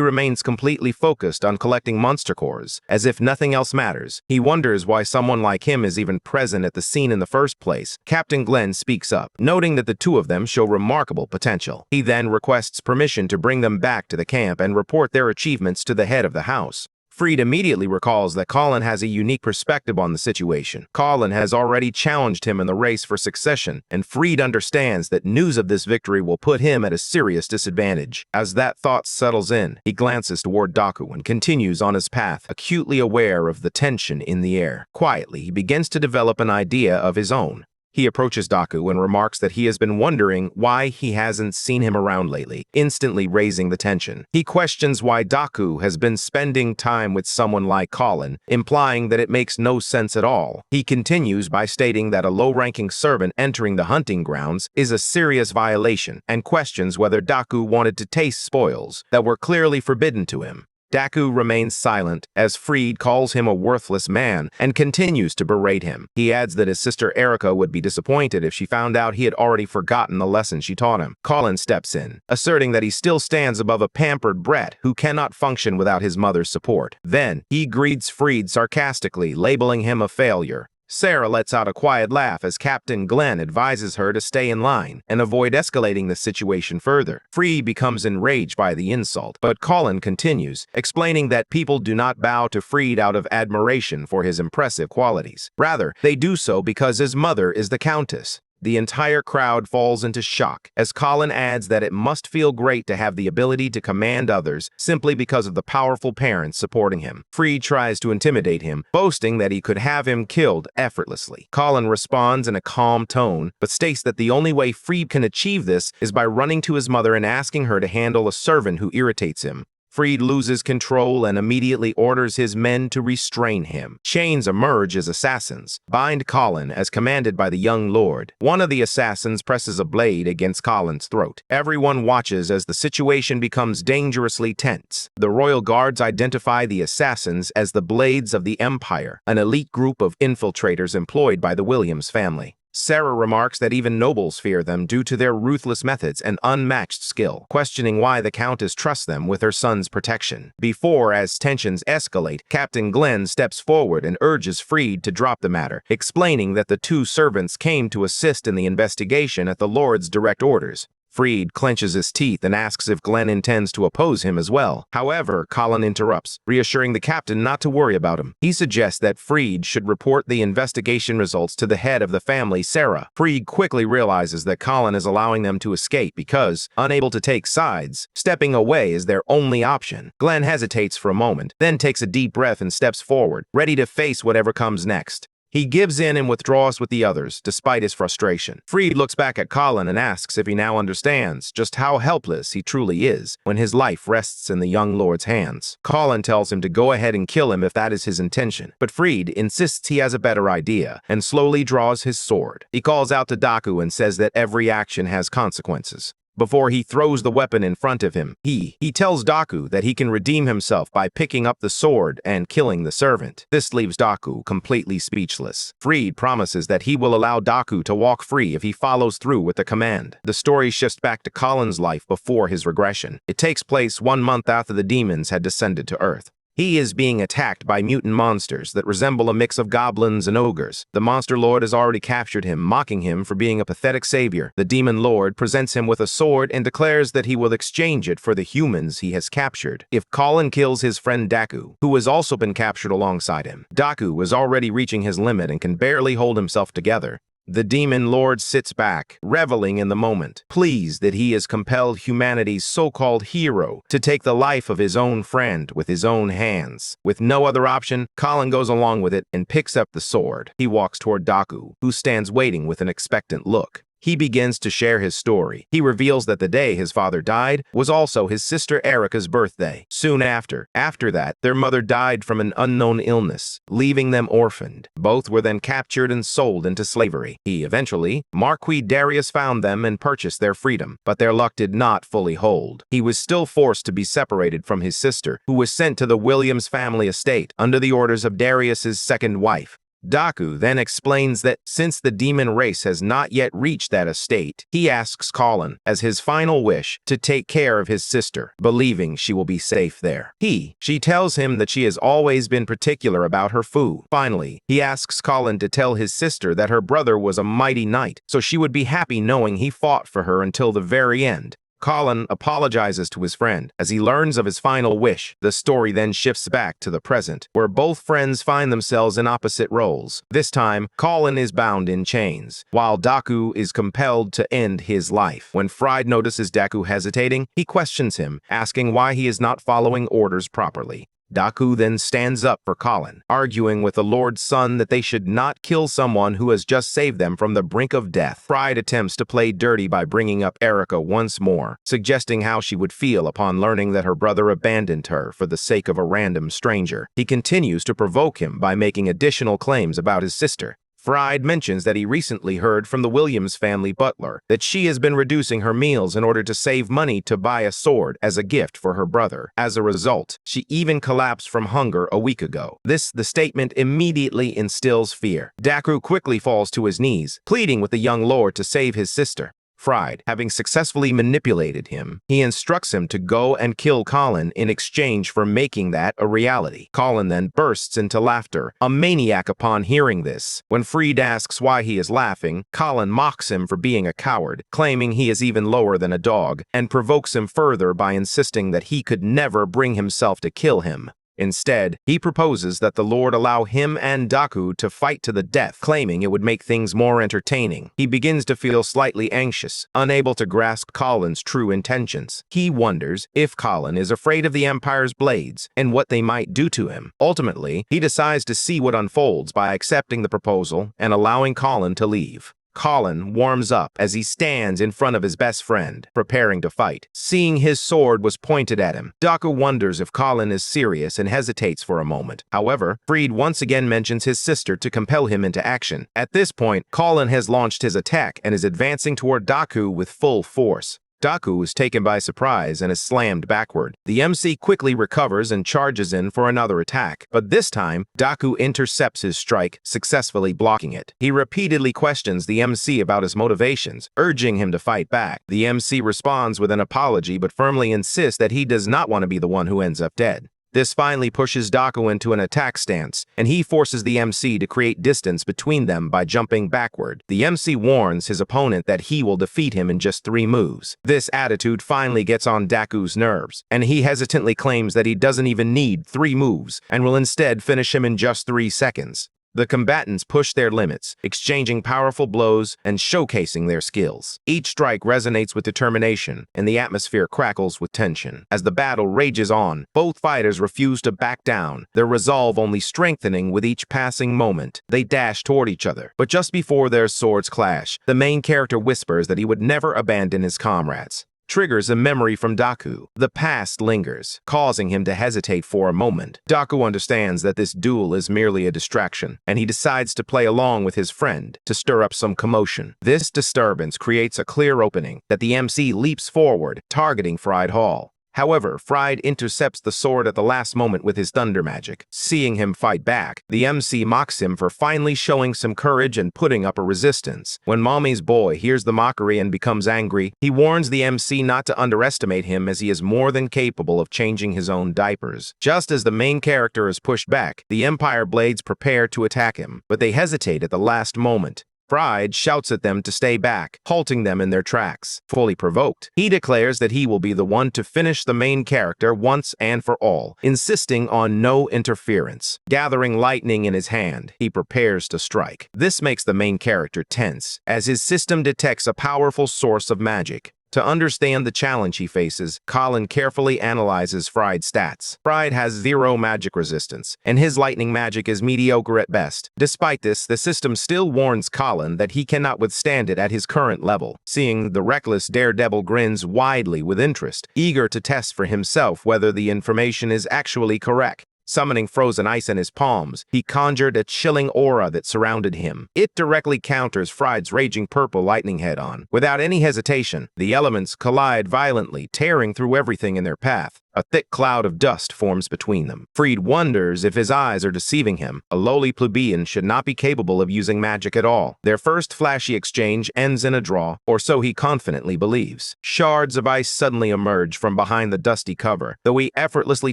remains completely focused on collecting monster cores, as if nothing else matters. He wonders why someone like him is even present at the scene in the first place. Captain Glenn speaks up, noting that the two of them show remarkable potential. He then requests permission to bring them back to the camp and report their achievements to the head of the house. Freed immediately recalls that Colin has a unique perspective on the situation. Colin has already challenged him in the race for succession, and Freed understands that news of this victory will put him at a serious disadvantage. As that thought settles in, he glances toward Daku and continues on his path, acutely aware of the tension in the air. Quietly, he begins to develop an idea of his own. He approaches Daku and remarks that he has been wondering why he hasn't seen him around lately, instantly raising the tension. He questions why Daku has been spending time with someone like Colin, implying that it makes no sense at all. He continues by stating that a low-ranking servant entering the hunting grounds is a serious violation, and questions whether Daku wanted to taste spoils that were clearly forbidden to him. Daku remains silent as Freed calls him a worthless man and continues to berate him. He adds that his sister Erica would be disappointed if she found out he had already forgotten the lesson she taught him. Colin steps in, asserting that he still stands above a pampered brat who cannot function without his mother's support. Then, he greets Freed sarcastically, labeling him a failure. Sarah lets out a quiet laugh as Captain Glenn advises her to stay in line and avoid escalating the situation further. Freed becomes enraged by the insult, but Colin continues, explaining that people do not bow to Freed out of admiration for his impressive qualities. Rather, they do so because his mother is the Countess. The entire crowd falls into shock, as Colin adds that it must feel great to have the ability to command others simply because of the powerful parents supporting him. Freed tries to intimidate him, boasting that he could have him killed effortlessly. Colin responds in a calm tone, but states that the only way Freed can achieve this is by running to his mother and asking her to handle a servant who irritates him. Freed loses control and immediately orders his men to restrain him. Chains emerge as assassins, bind Colin as commanded by the young lord. One of the assassins presses a blade against Colin's throat. Everyone watches as the situation becomes dangerously tense. The royal guards identify the assassins as the Blades of the Empire, an elite group of infiltrators employed by the Williams family. Sarah remarks that even nobles fear them due to their ruthless methods and unmatched skill, questioning why the Countess trusts them with her son's protection. Before, as tensions escalate, Captain Glenn steps forward and urges Freed to drop the matter, explaining that the two servants came to assist in the investigation at the Lord's direct orders. Freed clenches his teeth and asks if Glenn intends to oppose him as well. However, Colin interrupts, reassuring the captain not to worry about him. He suggests that Freed should report the investigation results to the head of the family, Sarah. Freed quickly realizes that Colin is allowing them to escape because, unable to take sides, stepping away is their only option. Glenn hesitates for a moment, then takes a deep breath and steps forward, ready to face whatever comes next. He gives in and withdraws with the others, despite his frustration. Freed looks back at Colin and asks if he now understands just how helpless he truly is when his life rests in the young lord's hands. Colin tells him to go ahead and kill him if that is his intention, but Freed insists he has a better idea and slowly draws his sword. He calls out to Daku and says that every action has consequences. Before he throws the weapon in front of him, he tells Daku that he can redeem himself by picking up the sword and killing the servant. This leaves Daku completely speechless. Freed promises that he will allow Daku to walk free if he follows through with the command. The story shifts back to Colin's life before his regression. It takes place 1 month after the demons had descended to Earth. He is being attacked by mutant monsters that resemble a mix of goblins and ogres. The monster lord has already captured him, mocking him for being a pathetic savior. The demon lord presents him with a sword and declares that he will exchange it for the humans he has captured if Colin kills his friend Daku, who has also been captured alongside him. Daku is already reaching his limit and can barely hold himself together. The demon lord sits back, reveling in the moment, pleased that he has compelled humanity's so-called hero to take the life of his own friend with his own hands. With no other option, Colin goes along with it and picks up the sword. He walks toward Daku, who stands waiting with an expectant look. He begins to share his story. He reveals that the day his father died was also his sister Erica's birthday. Soon after that, their mother died from an unknown illness, leaving them orphaned. Both were then captured and sold into slavery. Eventually, Marquis Darius found them and purchased their freedom, but their luck did not fully hold. He was still forced to be separated from his sister, who was sent to the Williams family estate under the orders of Darius's second wife. Daku then explains that since the demon race has not yet reached that estate, he asks Colin, as his final wish, to take care of his sister, believing she will be safe there. She tells him that she has always been particular about her food. Finally, he asks Colin to tell his sister that her brother was a mighty knight, so she would be happy knowing he fought for her until the very end. Colin apologizes to his friend as he learns of his final wish. The story then shifts back to the present, where both friends find themselves in opposite roles. This time, Colin is bound in chains, while Daku is compelled to end his life. When Freed notices Daku hesitating, he questions him, asking why he is not following orders properly. Daku then stands up for Colin, arguing with the Lord's son that they should not kill someone who has just saved them from the brink of death. Freed attempts to play dirty by bringing up Erica once more, suggesting how she would feel upon learning that her brother abandoned her for the sake of a random stranger. He continues to provoke him by making additional claims about his sister. Freed mentions that he recently heard from the Williams family butler that she has been reducing her meals in order to save money to buy a sword as a gift for her brother. As a result, she even collapsed from hunger a week ago. The statement immediately instills fear. Daku quickly falls to his knees, pleading with the young lord to save his sister. Freed, having successfully manipulated him, he instructs him to go and kill Colin in exchange for making that a reality. Colin then bursts into laughter, a maniac upon hearing this. When Freed asks why he is laughing, Colin mocks him for being a coward, claiming he is even lower than a dog, and provokes him further by insisting that he could never bring himself to kill him. Instead, he proposes that the Lord allow him and Daku to fight to the death, claiming it would make things more entertaining. He begins to feel slightly anxious, unable to grasp Colin's true intentions. He wonders if Colin is afraid of the Empire's blades and what they might do to him. Ultimately, he decides to see what unfolds by accepting the proposal and allowing Colin to leave. Colin warms up as he stands in front of his best friend, preparing to fight. Seeing his sword was pointed at him, Daku wonders if Colin is serious and hesitates for a moment. However, Freed once again mentions his sister to compel him into action. At this point, Colin has launched his attack and is advancing toward Daku with full force. Daku is taken by surprise and is slammed backward. The MC quickly recovers and charges in for another attack, but this time, Daku intercepts his strike, successfully blocking it. He repeatedly questions the MC about his motivations, urging him to fight back. The MC responds with an apology but firmly insists that he does not want to be the one who ends up dead. This finally pushes Daku into an attack stance, and he forces the MC to create distance between them by jumping backward. The MC warns his opponent that he will defeat him in just 3 moves. This attitude finally gets on Daku's nerves, and he hesitantly claims that he doesn't even need 3 moves and will instead finish him in just 3 seconds. The combatants push their limits, exchanging powerful blows and showcasing their skills. Each strike resonates with determination, and the atmosphere crackles with tension. As the battle rages on, both fighters refuse to back down, their resolve only strengthening with each passing moment. They dash toward each other, but just before their swords clash, the main character whispers that he would never abandon his comrades. Triggers a memory from Daku. The past lingers, causing him to hesitate for a moment. Daku understands that this duel is merely a distraction, and he decides to play along with his friend to stir up some commotion. This disturbance creates a clear opening that the MC leaps forward, targeting Fried Hall. However, Fried intercepts the sword at the last moment with his thunder magic. Seeing him fight back, the MC mocks him for finally showing some courage and putting up a resistance. When Mommy's boy hears the mockery and becomes angry, he warns the MC not to underestimate him as he is more than capable of changing his own diapers. Just as the main character is pushed back, the Empire Blades prepare to attack him, but they hesitate at the last moment. Fried shouts at them to stay back, halting them in their tracks. Fully provoked, he declares that he will be the one to finish the main character once and for all, insisting on no interference. Gathering lightning in his hand, he prepares to strike. This makes the main character tense, as his system detects a powerful source of magic. To understand the challenge he faces, Colin carefully analyzes Fried's stats. Fried has 0 magic resistance, and his lightning magic is mediocre at best. Despite this, the system still warns Colin that he cannot withstand it at his current level. Seeing the reckless daredevil grins widely with interest, eager to test for himself whether the information is actually correct. Summoning frozen ice in his palms, he conjured a chilling aura that surrounded him. It directly counters Fried's raging purple lightning head-on. Without any hesitation, the elements collide violently, tearing through everything in their path. A thick cloud of dust forms between them. Fried wonders if his eyes are deceiving him. A lowly plebeian should not be capable of using magic at all. Their first flashy exchange ends in a draw, or so he confidently believes. Shards of ice suddenly emerge from behind the dusty cover, though he effortlessly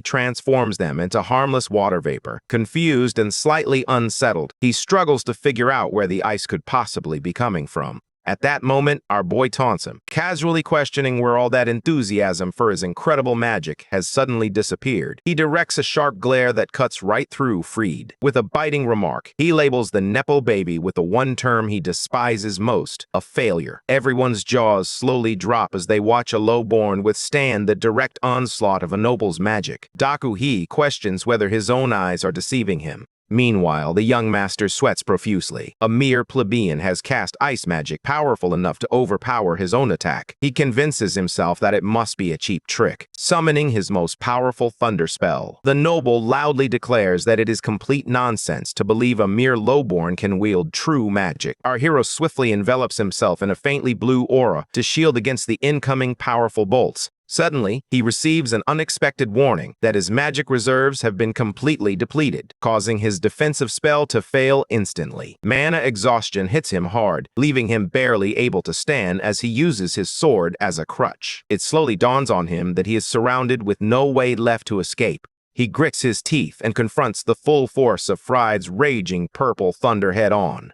transforms them into harmless water vapor. Confused and slightly unsettled, he struggles to figure out where the ice could possibly be coming from. At that moment, our boy taunts him, casually questioning where all that enthusiasm for his incredible magic has suddenly disappeared. He directs a sharp glare that cuts right through Fried. With a biting remark, he labels the Nepo baby with the one term he despises most, a failure. Everyone's jaws slowly drop as they watch a lowborn withstand the direct onslaught of a noble's magic. Daku questions whether his own eyes are deceiving him. Meanwhile, the young master sweats profusely. A mere plebeian has cast ice magic powerful enough to overpower his own attack. He convinces himself that it must be a cheap trick, summoning his most powerful thunder spell. The noble loudly declares that it is complete nonsense to believe a mere lowborn can wield true magic. Our hero swiftly envelops himself in a faintly blue aura to shield against the incoming powerful bolts. Suddenly, he receives an unexpected warning that his magic reserves have been completely depleted, causing his defensive spell to fail instantly. Mana exhaustion hits him hard, leaving him barely able to stand as he uses his sword as a crutch. It slowly dawns on him that he is surrounded with no way left to escape. He grits his teeth and confronts the full force of Fried's raging purple thunder head-on.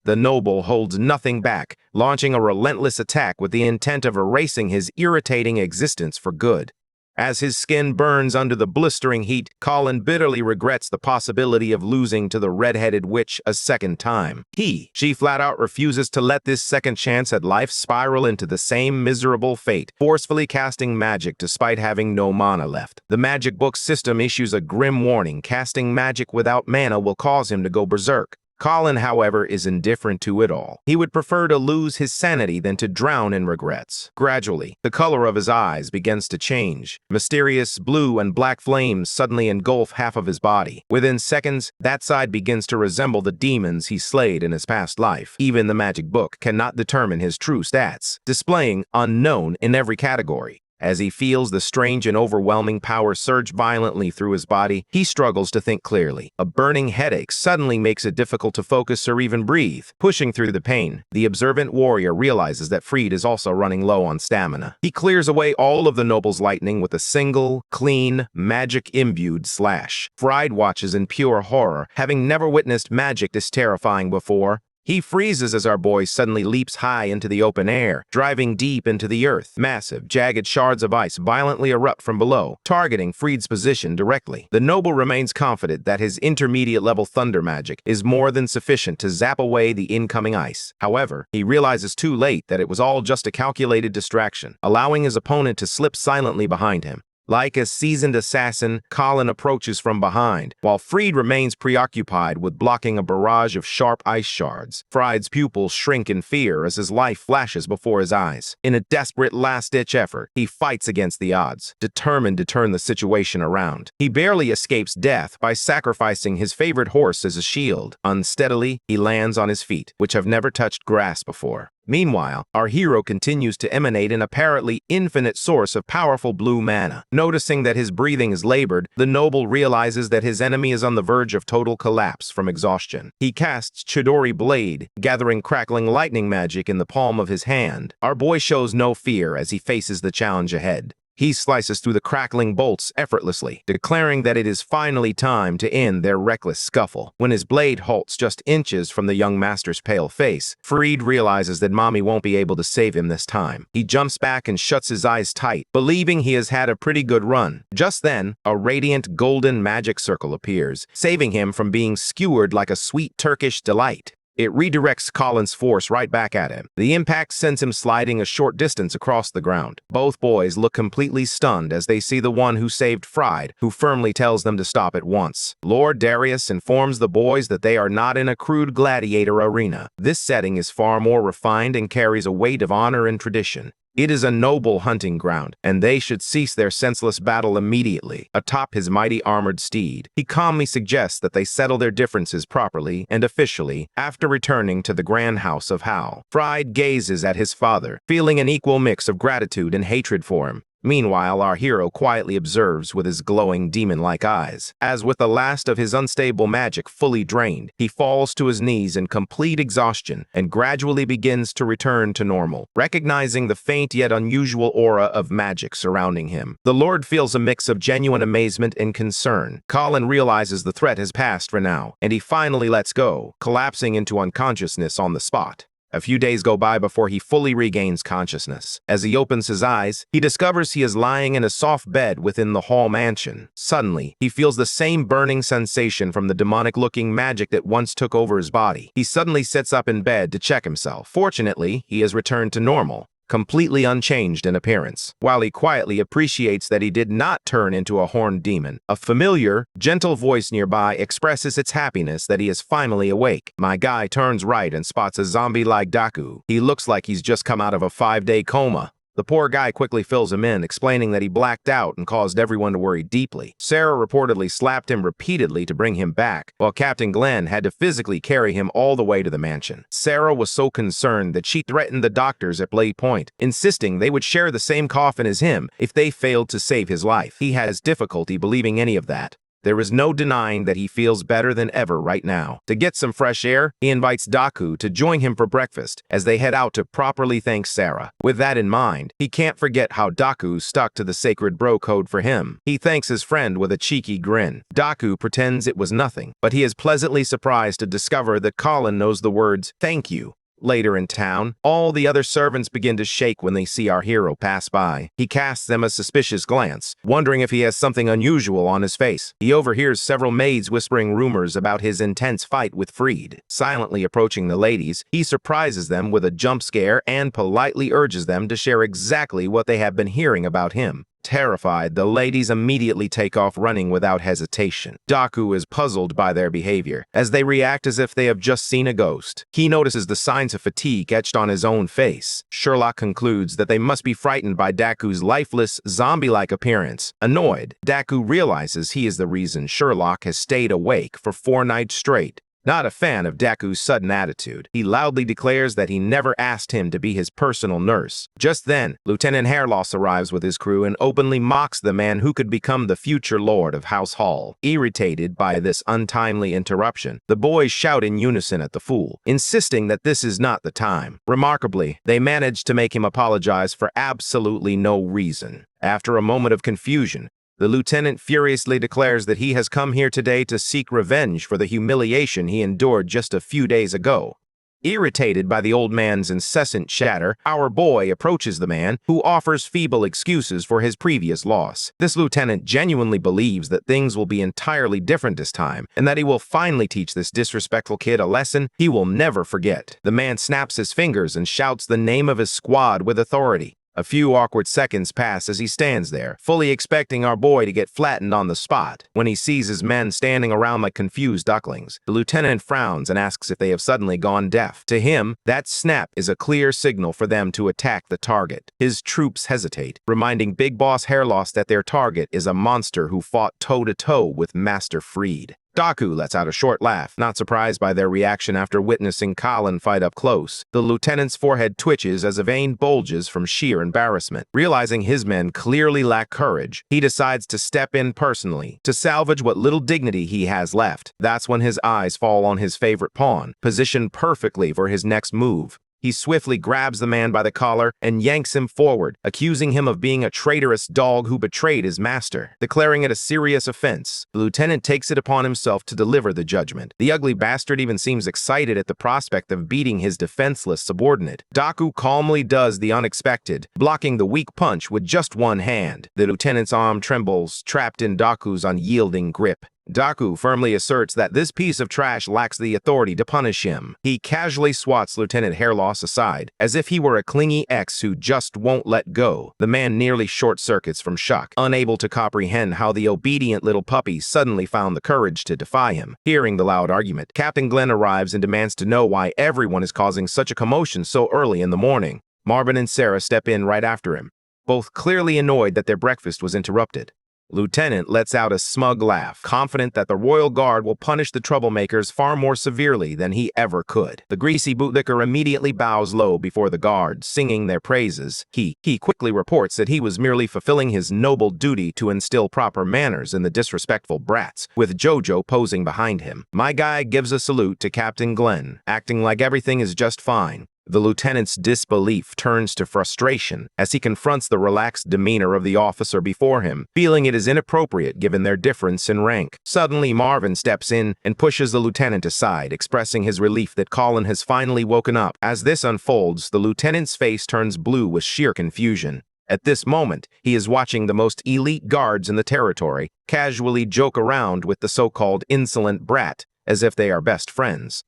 The noble holds nothing back, launching a relentless attack with the intent of erasing his irritating existence for good. As his skin burns under the blistering heat, Colin bitterly regrets the possibility of losing to the red-headed witch a second time. She flat out refuses to let this second chance at life spiral into the same miserable fate, forcefully casting magic despite having no mana left. The magic book system issues a grim warning: casting magic without mana will cause him to go berserk. Colin, however, is indifferent to it all. He would prefer to lose his sanity than to drown in regrets. Gradually, the color of his eyes begins to change. Mysterious blue and black flames suddenly engulf half of his body. Within seconds, that side begins to resemble the demons he slayed in his past life. Even the magic book cannot determine his true stats, displaying unknown in every category. As he feels the strange and overwhelming power surge violently through his body, he struggles to think clearly. A burning headache suddenly makes it difficult to focus or even breathe. Pushing through the pain, the observant warrior realizes that Fried is also running low on stamina. He clears away all of the noble's lightning with a single, clean, magic-imbued slash. Fried watches in pure horror, having never witnessed magic this terrifying before. He freezes as our boy suddenly leaps high into the open air, driving deep into the earth. Massive, jagged shards of ice violently erupt from below, targeting Fried's position directly. The noble remains confident that his intermediate-level thunder magic is more than sufficient to zap away the incoming ice. However, he realizes too late that it was all just a calculated distraction, allowing his opponent to slip silently behind him. Like a seasoned assassin, Colin approaches from behind, while Fried remains preoccupied with blocking a barrage of sharp ice shards. Fried's pupils shrink in fear as his life flashes before his eyes. In a desperate last-ditch effort, he fights against the odds, determined to turn the situation around. He barely escapes death by sacrificing his favorite horse as a shield. Unsteadily, he lands on his feet, which have never touched grass before. Meanwhile, our hero continues to emanate an apparently infinite source of powerful blue mana. Noticing that his breathing is labored, the noble realizes that his enemy is on the verge of total collapse from exhaustion. He casts Chidori Blade, gathering crackling lightning magic in the palm of his hand. Our boy shows no fear as he faces the challenge ahead. He slices through the crackling bolts effortlessly, declaring that it is finally time to end their reckless scuffle. When his blade halts just inches from the young master's pale face, Fried realizes that Mommy won't be able to save him this time. He jumps back and shuts his eyes tight, believing he has had a pretty good run. Just then, a radiant golden magic circle appears, saving him from being skewered like a sweet Turkish delight. It redirects Colin's force right back at him. The impact sends him sliding a short distance across the ground. Both boys look completely stunned as they see the one who saved Fried, who firmly tells them to stop at once. Lord Darius informs the boys that they are not in a crude gladiator arena. This setting is far more refined and carries a weight of honor and tradition. It is a noble hunting ground, and they should cease their senseless battle immediately. Atop his mighty armored steed, he calmly suggests that they settle their differences properly and officially after returning to the grand house of Hal. Fried gazes at his father, feeling an equal mix of gratitude and hatred for him. Meanwhile, our hero quietly observes with his glowing demon-like eyes. As with the last of his unstable magic fully drained, he falls to his knees in complete exhaustion and gradually begins to return to normal, recognizing the faint yet unusual aura of magic surrounding him. The Lord feels a mix of genuine amazement and concern. Colin realizes the threat has passed for now, and he finally lets go, collapsing into unconsciousness on the spot. A few days go by before he fully regains consciousness. As he opens his eyes, he discovers he is lying in a soft bed within the Hall mansion. Suddenly, he feels the same burning sensation from the demonic-looking magic that once took over his body. He suddenly sits up in bed to check himself. Fortunately, he has returned to normal, completely unchanged in appearance. While he quietly appreciates that he did not turn into a horned demon, a familiar, gentle voice nearby expresses its happiness that he is finally awake. My guy turns right and spots a zombie-like Daku. He looks like he's just come out of a 5-day coma. The poor guy quickly fills him in, explaining that he blacked out and caused everyone to worry deeply. Sarah reportedly slapped him repeatedly to bring him back, while Captain Glenn had to physically carry him all the way to the mansion. Sarah was so concerned that she threatened the doctors at Blade Point, insisting they would share the same coffin as him if they failed to save his life. He has difficulty believing any of that. There is no denying that he feels better than ever right now. To get some fresh air, he invites Daku to join him for breakfast as they head out to properly thank Sarah. With that in mind, he can't forget how Daku stuck to the sacred bro code for him. He thanks his friend with a cheeky grin. Daku pretends it was nothing, but he is pleasantly surprised to discover that Colin knows the words, "Thank you." Later in town, all the other servants begin to shake when they see our hero pass by. He casts them a suspicious glance, wondering if he has something unusual on his face. He overhears several maids whispering rumors about his intense fight with Fried. Silently approaching the ladies, he surprises them with a jump scare and politely urges them to share exactly what they have been hearing about him. Terrified, the ladies immediately take off running without hesitation. Daku is puzzled by their behavior, as they react as if they have just seen a ghost. He notices the signs of fatigue etched on his own face. Sherlock concludes that they must be frightened by Daku's lifeless, zombie-like appearance. Annoyed, Daku realizes he is the reason Sherlock has stayed awake for 4 nights straight. Not a fan of Daku's sudden attitude, he loudly declares that he never asked him to be his personal nurse. Just then, Lieutenant Hairloss arrives with his crew and openly mocks the man who could become the future lord of House Hall. Irritated by this untimely interruption, the boys shout in unison at the fool, insisting that this is not the time. Remarkably, they manage to make him apologize for absolutely no reason. After a moment of confusion, the lieutenant furiously declares that he has come here today to seek revenge for the humiliation he endured just a few days ago. Irritated by the old man's incessant chatter, our boy approaches the man, who offers feeble excuses for his previous loss. This lieutenant genuinely believes that things will be entirely different this time, and that he will finally teach this disrespectful kid a lesson he will never forget. The man snaps his fingers and shouts the name of his squad with authority. A few awkward seconds pass as he stands there, fully expecting our boy to get flattened on the spot. When he sees his men standing around like confused ducklings, the lieutenant frowns and asks if they have suddenly gone deaf. To him, that snap is a clear signal for them to attack the target. His troops hesitate, reminding Big Boss Hairloss that their target is a monster who fought toe-to-toe with Master Freed. Daku lets out a short laugh, not surprised by their reaction after witnessing Colin fight up close. The lieutenant's forehead twitches as a vein bulges from sheer embarrassment. Realizing his men clearly lack courage, he decides to step in personally to salvage what little dignity he has left. That's when his eyes fall on his favorite pawn, positioned perfectly for his next move. He swiftly grabs the man by the collar and yanks him forward, accusing him of being a traitorous dog who betrayed his master. Declaring it a serious offense, the lieutenant takes it upon himself to deliver the judgment. The ugly bastard even seems excited at the prospect of beating his defenseless subordinate. Daku calmly does the unexpected, blocking the weak punch with just one hand. The lieutenant's arm trembles, trapped in Daku's unyielding grip. Daku firmly asserts that this piece of trash lacks the authority to punish him. He casually swats Lieutenant Hairloss aside, as if he were a clingy ex who just won't let go. The man nearly short-circuits from shock, unable to comprehend how the obedient little puppy suddenly found the courage to defy him. Hearing the loud argument, Captain Glenn arrives and demands to know why everyone is causing such a commotion so early in the morning. Marvin and Sarah step in right after him, both clearly annoyed that their breakfast was interrupted. Lieutenant lets out a smug laugh, confident that the Royal Guard will punish the troublemakers far more severely than he ever could. The greasy bootlicker immediately bows low before the guard, singing their praises. He quickly reports that he was merely fulfilling his noble duty to instill proper manners in the disrespectful brats, with Jojo posing behind him. My guy gives a salute to Captain Glenn, acting like everything is just fine. The lieutenant's disbelief turns to frustration as he confronts the relaxed demeanor of the officer before him, feeling it is inappropriate given their difference in rank. Suddenly, Marvin steps in and pushes the lieutenant aside, expressing his relief that Colin has finally woken up. As this unfolds, the lieutenant's face turns blue with sheer confusion. At this moment, he is watching the most elite guards in the territory casually joke around with the so-called insolent brat, as if they are best friends.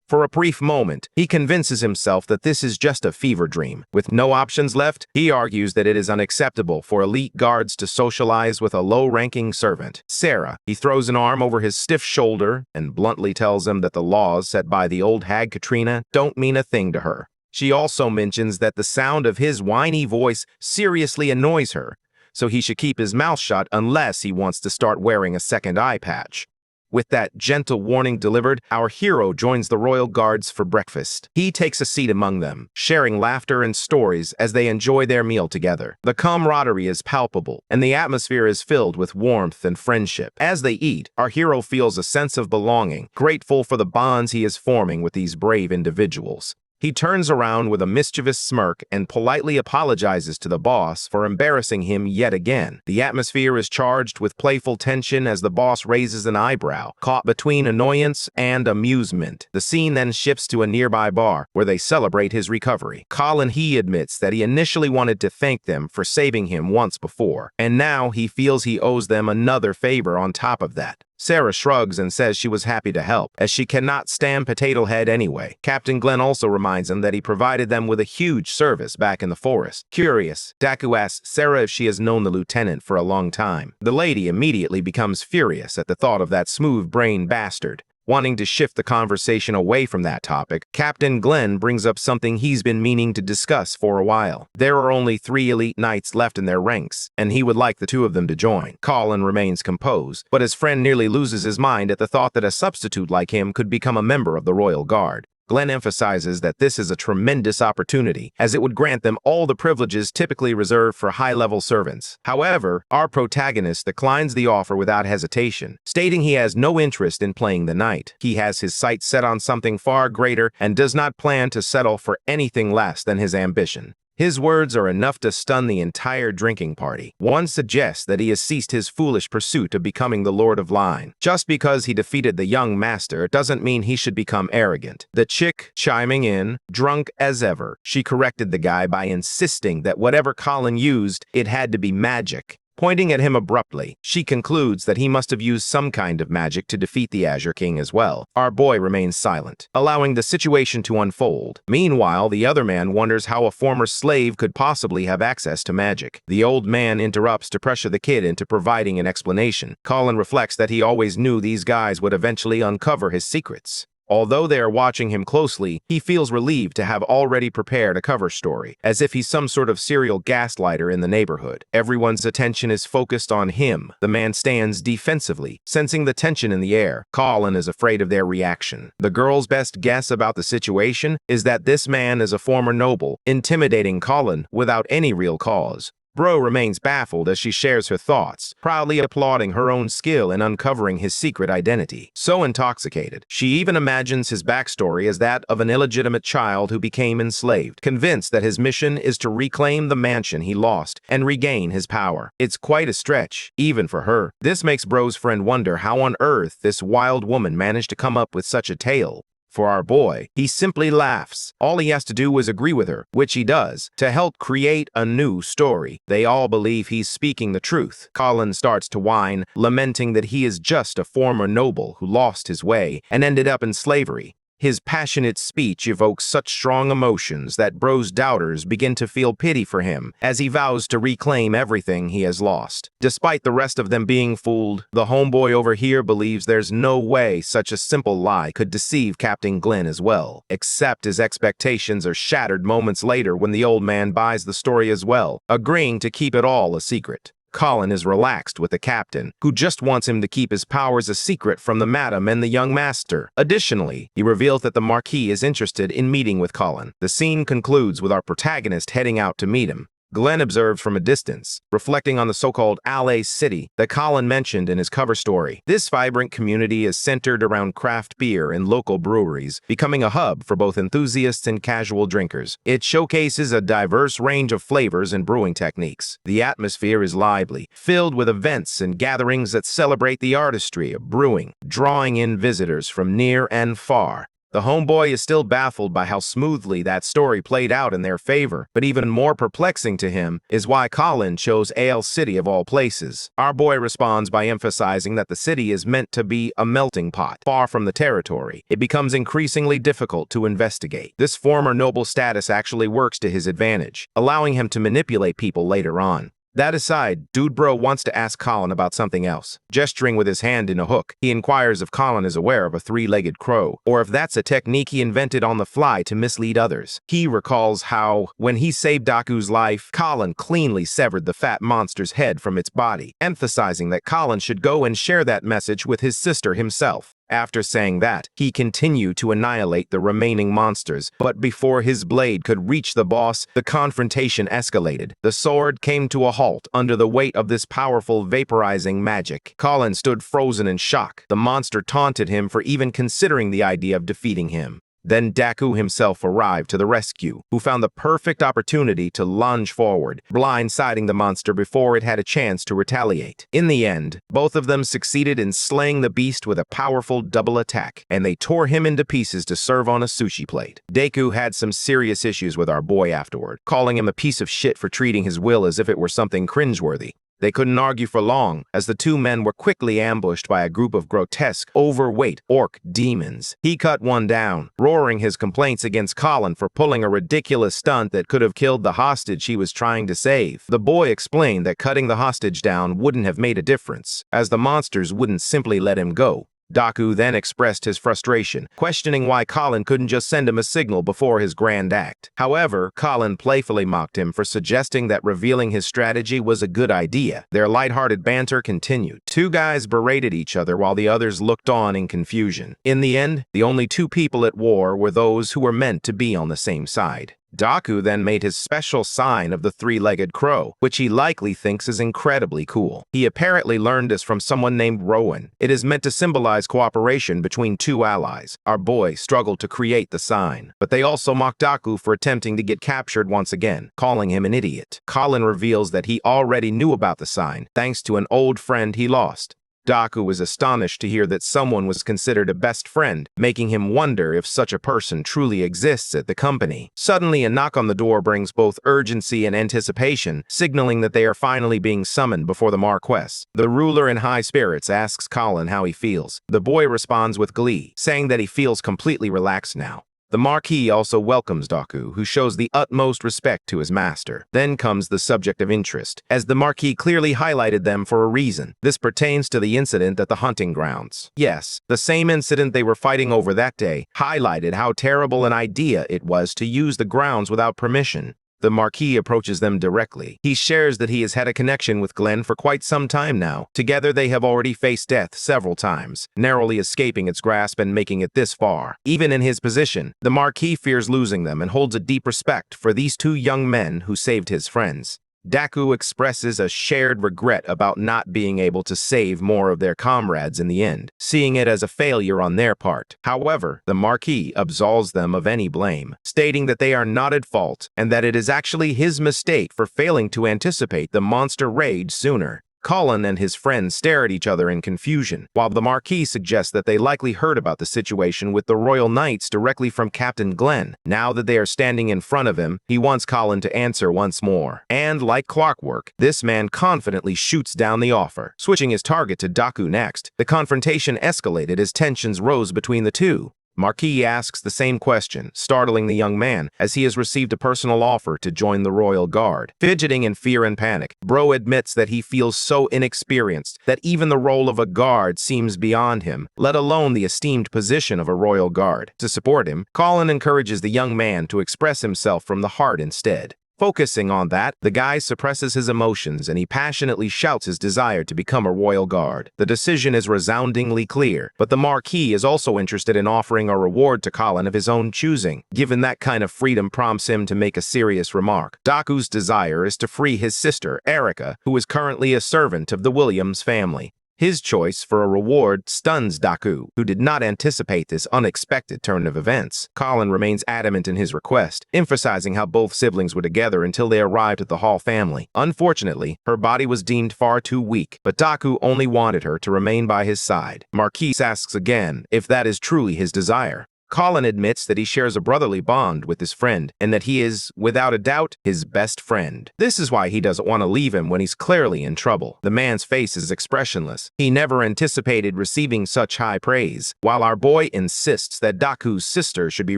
For a brief moment, he convinces himself that this is just a fever dream. With no options left, he argues that it is unacceptable for elite guards to socialize with a low-ranking servant. Sarah, he throws an arm over his stiff shoulder and bluntly tells him that the laws set by the old hag Katrina don't mean a thing to her. She also mentions that the sound of his whiny voice seriously annoys her, so he should keep his mouth shut unless he wants to start wearing a second eye patch. With that gentle warning delivered, our hero joins the Royal Guards for breakfast. He takes a seat among them, sharing laughter and stories as they enjoy their meal together. The camaraderie is palpable, and the atmosphere is filled with warmth and friendship. As they eat, our hero feels a sense of belonging, grateful for the bonds he is forming with these brave individuals. He turns around with a mischievous smirk and politely apologizes to the boss for embarrassing him yet again. The atmosphere is charged with playful tension as the boss raises an eyebrow, caught between annoyance and amusement. The scene then shifts to a nearby bar, where they celebrate his recovery. Colin admits that he initially wanted to thank them for saving him once before, and now he feels he owes them another favor on top of that. Sarah shrugs and says she was happy to help, as she cannot stand Potato Head anyway. Captain Glenn also reminds him that he provided them with a huge service back in the forest. Curious, Daku asks Sarah if she has known the lieutenant for a long time. The lady immediately becomes furious at the thought of that smooth-brained bastard. Wanting to shift the conversation away from that topic, Captain Glenn brings up something he's been meaning to discuss for a while. There are only 3 elite knights left in their ranks, and he would like the 2 of them to join. Colin remains composed, but his friend nearly loses his mind at the thought that a substitute like him could become a member of the Royal Guard. Glenn emphasizes that this is a tremendous opportunity, as it would grant them all the privileges typically reserved for high-level servants. However, our protagonist declines the offer without hesitation, stating he has no interest in playing the knight. He has his sights set on something far greater and does not plan to settle for anything less than his ambition. His words are enough to stun the entire drinking party. One suggests that he has ceased his foolish pursuit of becoming the Lord of Line. Just because he defeated the young master doesn't mean he should become arrogant. The chick, chiming in, drunk as ever, she corrected the guy by insisting that whatever Colin used, it had to be magic. Pointing at him abruptly, she concludes that he must have used some kind of magic to defeat the Azure King as well. Our boy remains silent, allowing the situation to unfold. Meanwhile, the other man wonders how a former slave could possibly have access to magic. The old man interrupts to pressure the kid into providing an explanation. Colin reflects that he always knew these guys would eventually uncover his secrets. Although they are watching him closely, he feels relieved to have already prepared a cover story, as if he's some sort of serial gaslighter in the neighborhood. Everyone's attention is focused on him. The man stands defensively, sensing the tension in the air. Colin is afraid of their reaction. The girl's best guess about the situation is that this man is a former noble, intimidating Colin without any real cause. Bro remains baffled as she shares her thoughts, proudly applauding her own skill in uncovering his secret identity. So intoxicated, she even imagines his backstory as that of an illegitimate child who became enslaved, convinced that his mission is to reclaim the mansion he lost and regain his power. It's quite a stretch, even for her. This makes Bro's friend wonder how on earth this wild woman managed to come up with such a tale. For our boy, he simply laughs. All he has to do is agree with her, which he does, to help create a new story. They all believe he's speaking the truth. Colin starts to whine, lamenting that he is just a former noble who lost his way and ended up in slavery. His passionate speech evokes such strong emotions that Bro's doubters begin to feel pity for him as he vows to reclaim everything he has lost. Despite the rest of them being fooled, the homeboy over here believes there's no way such a simple lie could deceive Captain Glenn as well. Except his expectations are shattered moments later when the old man buys the story as well, agreeing to keep it all a secret. Colin is relaxed with the captain, who just wants him to keep his powers a secret from the madam and the young master. Additionally, he reveals that the Marquis is interested in meeting with Colin. The scene concludes with our protagonist heading out to meet him. Glenn observes from a distance, reflecting on the so-called Alley City that Colin mentioned in his cover story. This vibrant community is centered around craft beer and local breweries, becoming a hub for both enthusiasts and casual drinkers. It showcases a diverse range of flavors and brewing techniques. The atmosphere is lively, filled with events and gatherings that celebrate the artistry of brewing, drawing in visitors from near and far. The homeboy is still baffled by how smoothly that story played out in their favor, but even more perplexing to him is why Colin chose Ale City of all places. Our boy responds by emphasizing that the city is meant to be a melting pot, far from the territory. It becomes increasingly difficult to investigate. This former noble status actually works to his advantage, allowing him to manipulate people later on. That aside, Dude Bro wants to ask Colin about something else. Gesturing with his hand in a hook, he inquires if Colin is aware of a 3-legged crow, or if that's a technique he invented on the fly to mislead others. He recalls how, when he saved Daku's life, Colin cleanly severed the fat monster's head from its body, emphasizing that Colin should go and share that message with his sister himself. After saying that, he continued to annihilate the remaining monsters, but before his blade could reach the boss, the confrontation escalated. The sword came to a halt under the weight of this powerful vaporizing magic. Colin stood frozen in shock. The monster taunted him for even considering the idea of defeating him. Then Daku himself arrived to the rescue, who found the perfect opportunity to lunge forward, blindsiding the monster before it had a chance to retaliate. In the end, both of them succeeded in slaying the beast with a powerful double attack, and they tore him into pieces to serve on a sushi plate. Daku had some serious issues with our boy afterward, calling him a piece of shit for treating his will as if it were something cringeworthy. They couldn't argue for long, as the two men were quickly ambushed by a group of grotesque, overweight orc demons. He cut one down, roaring his complaints against Colin for pulling a ridiculous stunt that could have killed the hostage he was trying to save. The boy explained that cutting the hostage down wouldn't have made a difference, as the monsters wouldn't simply let him go. Daku then expressed his frustration, questioning why Colin couldn't just send him a signal before his grand act. However, Colin playfully mocked him for suggesting that revealing his strategy was a good idea. Their lighthearted banter continued. Two guys berated each other while the others looked on in confusion. In the end, the only two people at war were those who were meant to be on the same side. Daku then made his special sign of the three-legged crow, which he likely thinks is incredibly cool. He apparently learned this from someone named Rowan. It is meant to symbolize cooperation between two allies. Our boy struggled to create the sign, but they also mocked Daku for attempting to get captured once again, calling him an idiot. Colin reveals that he already knew about the sign, thanks to an old friend he lost. Daku was astonished to hear that someone was considered a best friend, making him wonder if such a person truly exists at the company. Suddenly, a knock on the door brings both urgency and anticipation, signaling that they are finally being summoned before the Marquess. The ruler in high spirits asks Colin how he feels. The boy responds with glee, saying that he feels completely relaxed now. The Marquis also welcomes Daku, who shows the utmost respect to his master. Then comes the subject of interest, as the Marquis clearly highlighted them for a reason. This pertains to the incident at the hunting grounds. Yes, the same incident they were fighting over that day highlighted how terrible an idea it was to use the grounds without permission. The Marquis approaches them directly. He shares that he has had a connection with Glenn for quite some time now. Together they have already faced death several times, narrowly escaping its grasp and making it this far. Even in his position, the Marquis fears losing them and holds a deep respect for these two young men who saved his friends. Daku expresses a shared regret about not being able to save more of their comrades in the end, seeing it as a failure on their part. However, the Marquis absolves them of any blame, stating that they are not at fault and that it is actually his mistake for failing to anticipate the monster rage sooner. Colin and his friends stare at each other in confusion, while the Marquis suggests that they likely heard about the situation with the Royal Knights directly from Captain Glenn. Now that they are standing in front of him, he wants Colin to answer once more. And like clockwork, this man confidently shoots down the offer, switching his target to Daku next. The confrontation escalated as tensions rose between the two. Marquis asks the same question, startling the young man, as he has received a personal offer to join the Royal Guard. Fidgeting in fear and panic, Bro admits that he feels so inexperienced that even the role of a guard seems beyond him, let alone the esteemed position of a Royal Guard. To support him, Colin encourages the young man to express himself from the heart instead. Focusing on that, the guy suppresses his emotions and he passionately shouts his desire to become a royal guard. The decision is resoundingly clear, but the Marquis is also interested in offering a reward to Colin of his own choosing. Given that kind of freedom prompts him to make a serious remark. Daku's desire is to free his sister, Erica, who is currently a servant of the Williams family. His choice for a reward stuns Daku, who did not anticipate this unexpected turn of events. Colin remains adamant in his request, emphasizing how both siblings were together until they arrived at the Hall family. Unfortunately, her body was deemed far too weak, but Daku only wanted her to remain by his side. Marquis asks again if that is truly his desire. Colin admits that he shares a brotherly bond with his friend and that he is, without a doubt, his best friend. This is why he doesn't want to leave him when he's clearly in trouble. The man's face is expressionless. He never anticipated receiving such high praise, while our boy insists that Daku's sister should be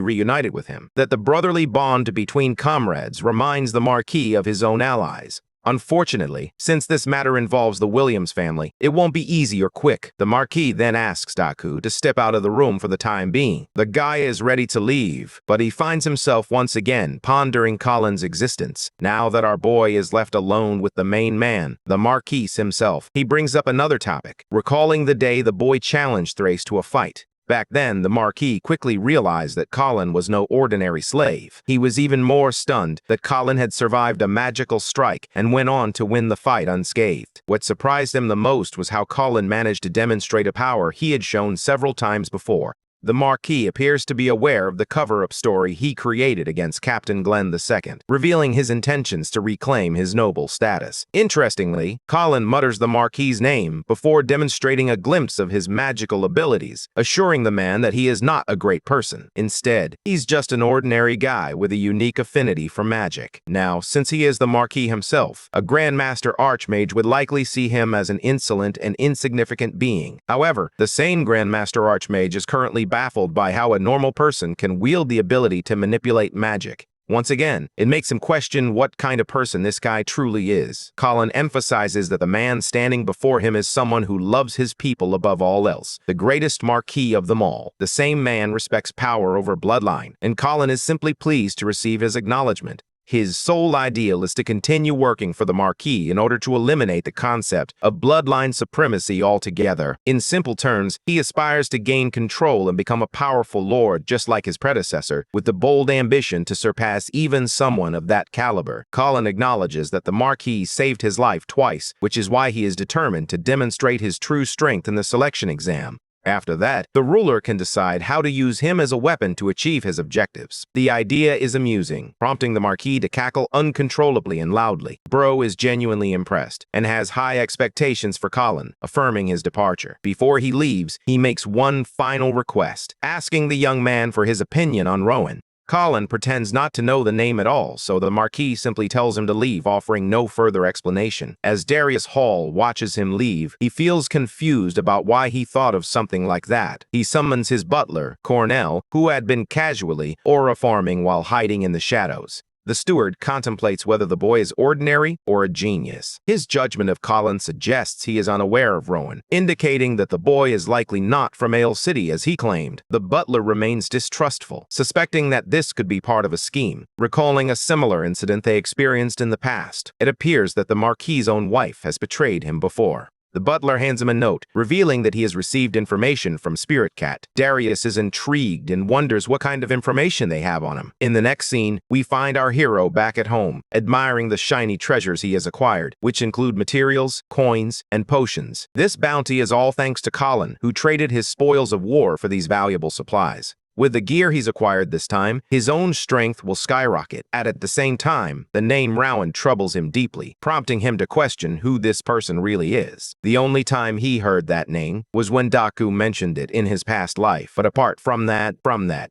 reunited with him, that the brotherly bond between comrades reminds the Marquis of his own allies. Unfortunately, since this matter involves the Williams family, it won't be easy or quick. The Marquis then asks Daku to step out of the room for the time being. The guy is ready to leave, but he finds himself once again pondering Colin's existence. Now that our boy is left alone with the main man, the Marquis himself, he brings up another topic, recalling the day the boy challenged Thrace to a fight. Back then, the Marquis quickly realized that Colin was no ordinary slave. He was even more stunned that Colin had survived a magical strike and went on to win the fight unscathed. What surprised him the most was how Colin managed to demonstrate a power he had shown several times before. The Marquis appears to be aware of the cover-up story he created against Captain Glenn II, revealing his intentions to reclaim his noble status. Interestingly, Colin mutters the Marquis's name before demonstrating a glimpse of his magical abilities, assuring the man that he is not a great person. Instead, he's just an ordinary guy with a unique affinity for magic. Now, since he is the Marquis himself, a Grandmaster Archmage would likely see him as an insolent and insignificant being. However, the same Grandmaster Archmage is currently baffled by how a normal person can wield the ability to manipulate magic. Once again, it makes him question what kind of person this guy truly is. Colin emphasizes that the man standing before him is someone who loves his people above all else, the greatest marquis of them all. The same man respects power over Bloodline, and Colin is simply pleased to receive his acknowledgement. His sole ideal is to continue working for the Marquis in order to eliminate the concept of bloodline supremacy altogether. In simple terms, he aspires to gain control and become a powerful lord just like his predecessor, with the bold ambition to surpass even someone of that caliber. Colin acknowledges that the Marquis saved his life twice, which is why he is determined to demonstrate his true strength in the selection exam. After that, the ruler can decide how to use him as a weapon to achieve his objectives. The idea is amusing, prompting the Marquis to cackle uncontrollably and loudly. Bro is genuinely impressed and has high expectations for Colin, affirming his departure. Before he leaves, he makes one final request, asking the young man for his opinion on Rowan. Colin pretends not to know the name at all, so the Marquis simply tells him to leave, offering no further explanation. As Darius Hall watches him leave, he feels confused about why he thought of something like that. He summons his butler, Cornell, who had been casually aura farming while hiding in the shadows. The steward contemplates whether the boy is ordinary or a genius. His judgment of Colin suggests he is unaware of Rowan, indicating that the boy is likely not from Ale City as he claimed. The butler remains distrustful, suspecting that this could be part of a scheme, recalling a similar incident they experienced in the past. It appears that the Marquis' own wife has betrayed him before. The butler hands him a note, revealing that he has received information from Spirit Cat. Darius is intrigued and wonders what kind of information they have on him. In the next scene, we find our hero back at home, admiring the shiny treasures he has acquired, which include materials, coins, and potions. This bounty is all thanks to Colin, who traded his spoils of war for these valuable supplies. With the gear he's acquired this time, his own strength will skyrocket. At the same time, the name Rowan troubles him deeply, prompting him to question who this person really is. The only time he heard that name was when Daku mentioned it in his past life, but apart from that,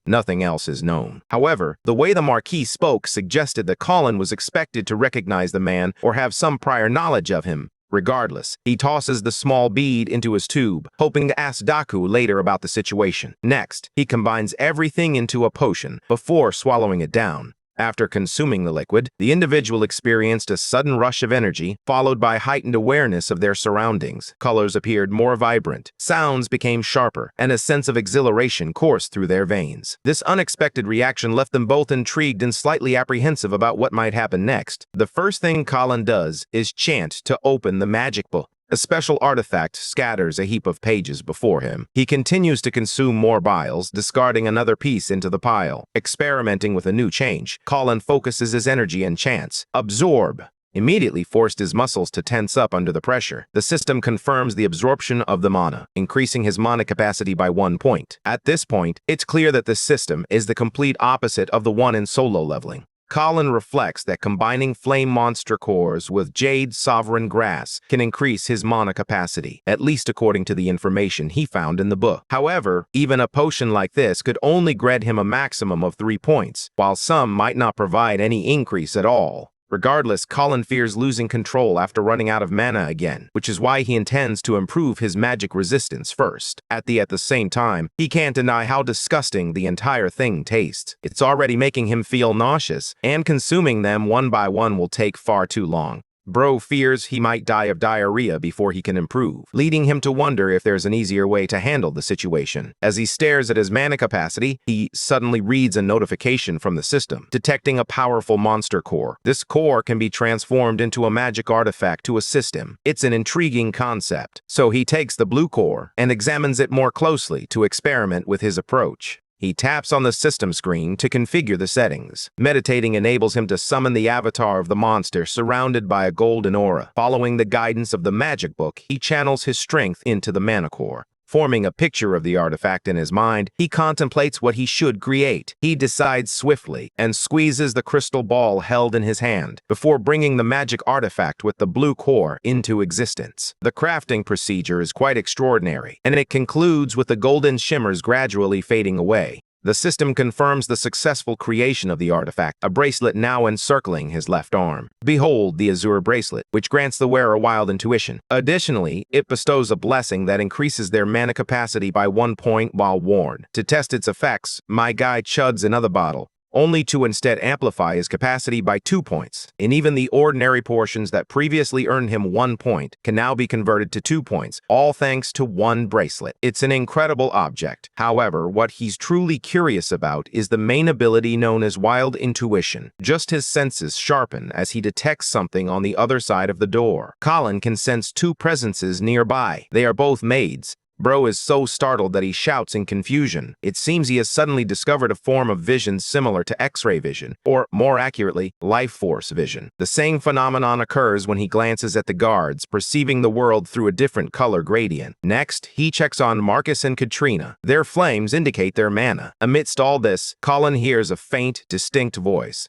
nothing else is known. However, the way the Marquis spoke suggested that Colin was expected to recognize the man or have some prior knowledge of him. Regardless, he tosses the small bead into his tube, hoping to ask Daku later about the situation. Next, he combines everything into a potion before swallowing it down. After consuming the liquid, the individual experienced a sudden rush of energy, followed by heightened awareness of their surroundings. Colors appeared more vibrant, sounds became sharper, and a sense of exhilaration coursed through their veins. This unexpected reaction left them both intrigued and slightly apprehensive about what might happen next. The first thing Colin does is chant to open the magic book. A special artifact scatters a heap of pages before him. He continues to consume more vials, discarding another piece into the pile. Experimenting with a new change, Colin focuses his energy and chants, "Absorb." Immediately forced his muscles to tense up under the pressure. The system confirms the absorption of the mana, increasing his mana capacity by 1 point. At this point, it's clear that the system is the complete opposite of the one in solo leveling. Colin reflects that combining Flame Monster cores with Jade Sovereign Grass can increase his mana capacity, at least according to the information he found in the book. However, even a potion like this could only grant him a maximum of 3 points, while some might not provide any increase at all. Regardless, Colin fears losing control after running out of mana again, which is why he intends to improve his magic resistance first. At the same time, he can't deny how disgusting the entire thing tastes. It's already making him feel nauseous, and consuming them one by one will take far too long. Bro fears he might die of diarrhea before he can improve, leading him to wonder if there's an easier way to handle the situation. As he stares at his mana capacity, he suddenly reads a notification from the system, detecting a powerful monster core. This core can be transformed into a magic artifact to assist him. It's an intriguing concept, so he takes the blue core and examines it more closely to experiment with his approach. He taps on the system screen to configure the settings. Meditating enables him to summon the avatar of the monster surrounded by a golden aura. Following the guidance of the magic book, he channels his strength into the mana core. Forming a picture of the artifact in his mind, he contemplates what he should create. He decides swiftly and squeezes the crystal ball held in his hand before bringing the magic artifact with the blue core into existence. The crafting procedure is quite extraordinary, and it concludes with the golden shimmers gradually fading away. The system confirms the successful creation of the artifact, a bracelet now encircling his left arm. Behold the Azure Bracelet, which grants the wearer wild intuition. Additionally, it bestows a blessing that increases their mana capacity by 1 point while worn. To test its effects, my guy chugs another bottle, only to instead amplify his capacity by 2 points. And even the ordinary portions that previously earned him 1 point can now be converted to 2 points, all thanks to one bracelet. It's an incredible object. However, what he's truly curious about is the main ability known as Wild Intuition. Just his senses sharpen as he detects something on the other side of the door. Colin can sense 2 presences nearby. They are both maids. Bro is so startled that he shouts in confusion. It seems he has suddenly discovered a form of vision similar to X-ray vision, or more accurately, life force vision. The same phenomenon occurs when he glances at the guards, perceiving the world through a different color gradient. Next, he checks on Marcus and Katrina. Their flames indicate their mana. Amidst all this, Colin hears a faint, distinct voice.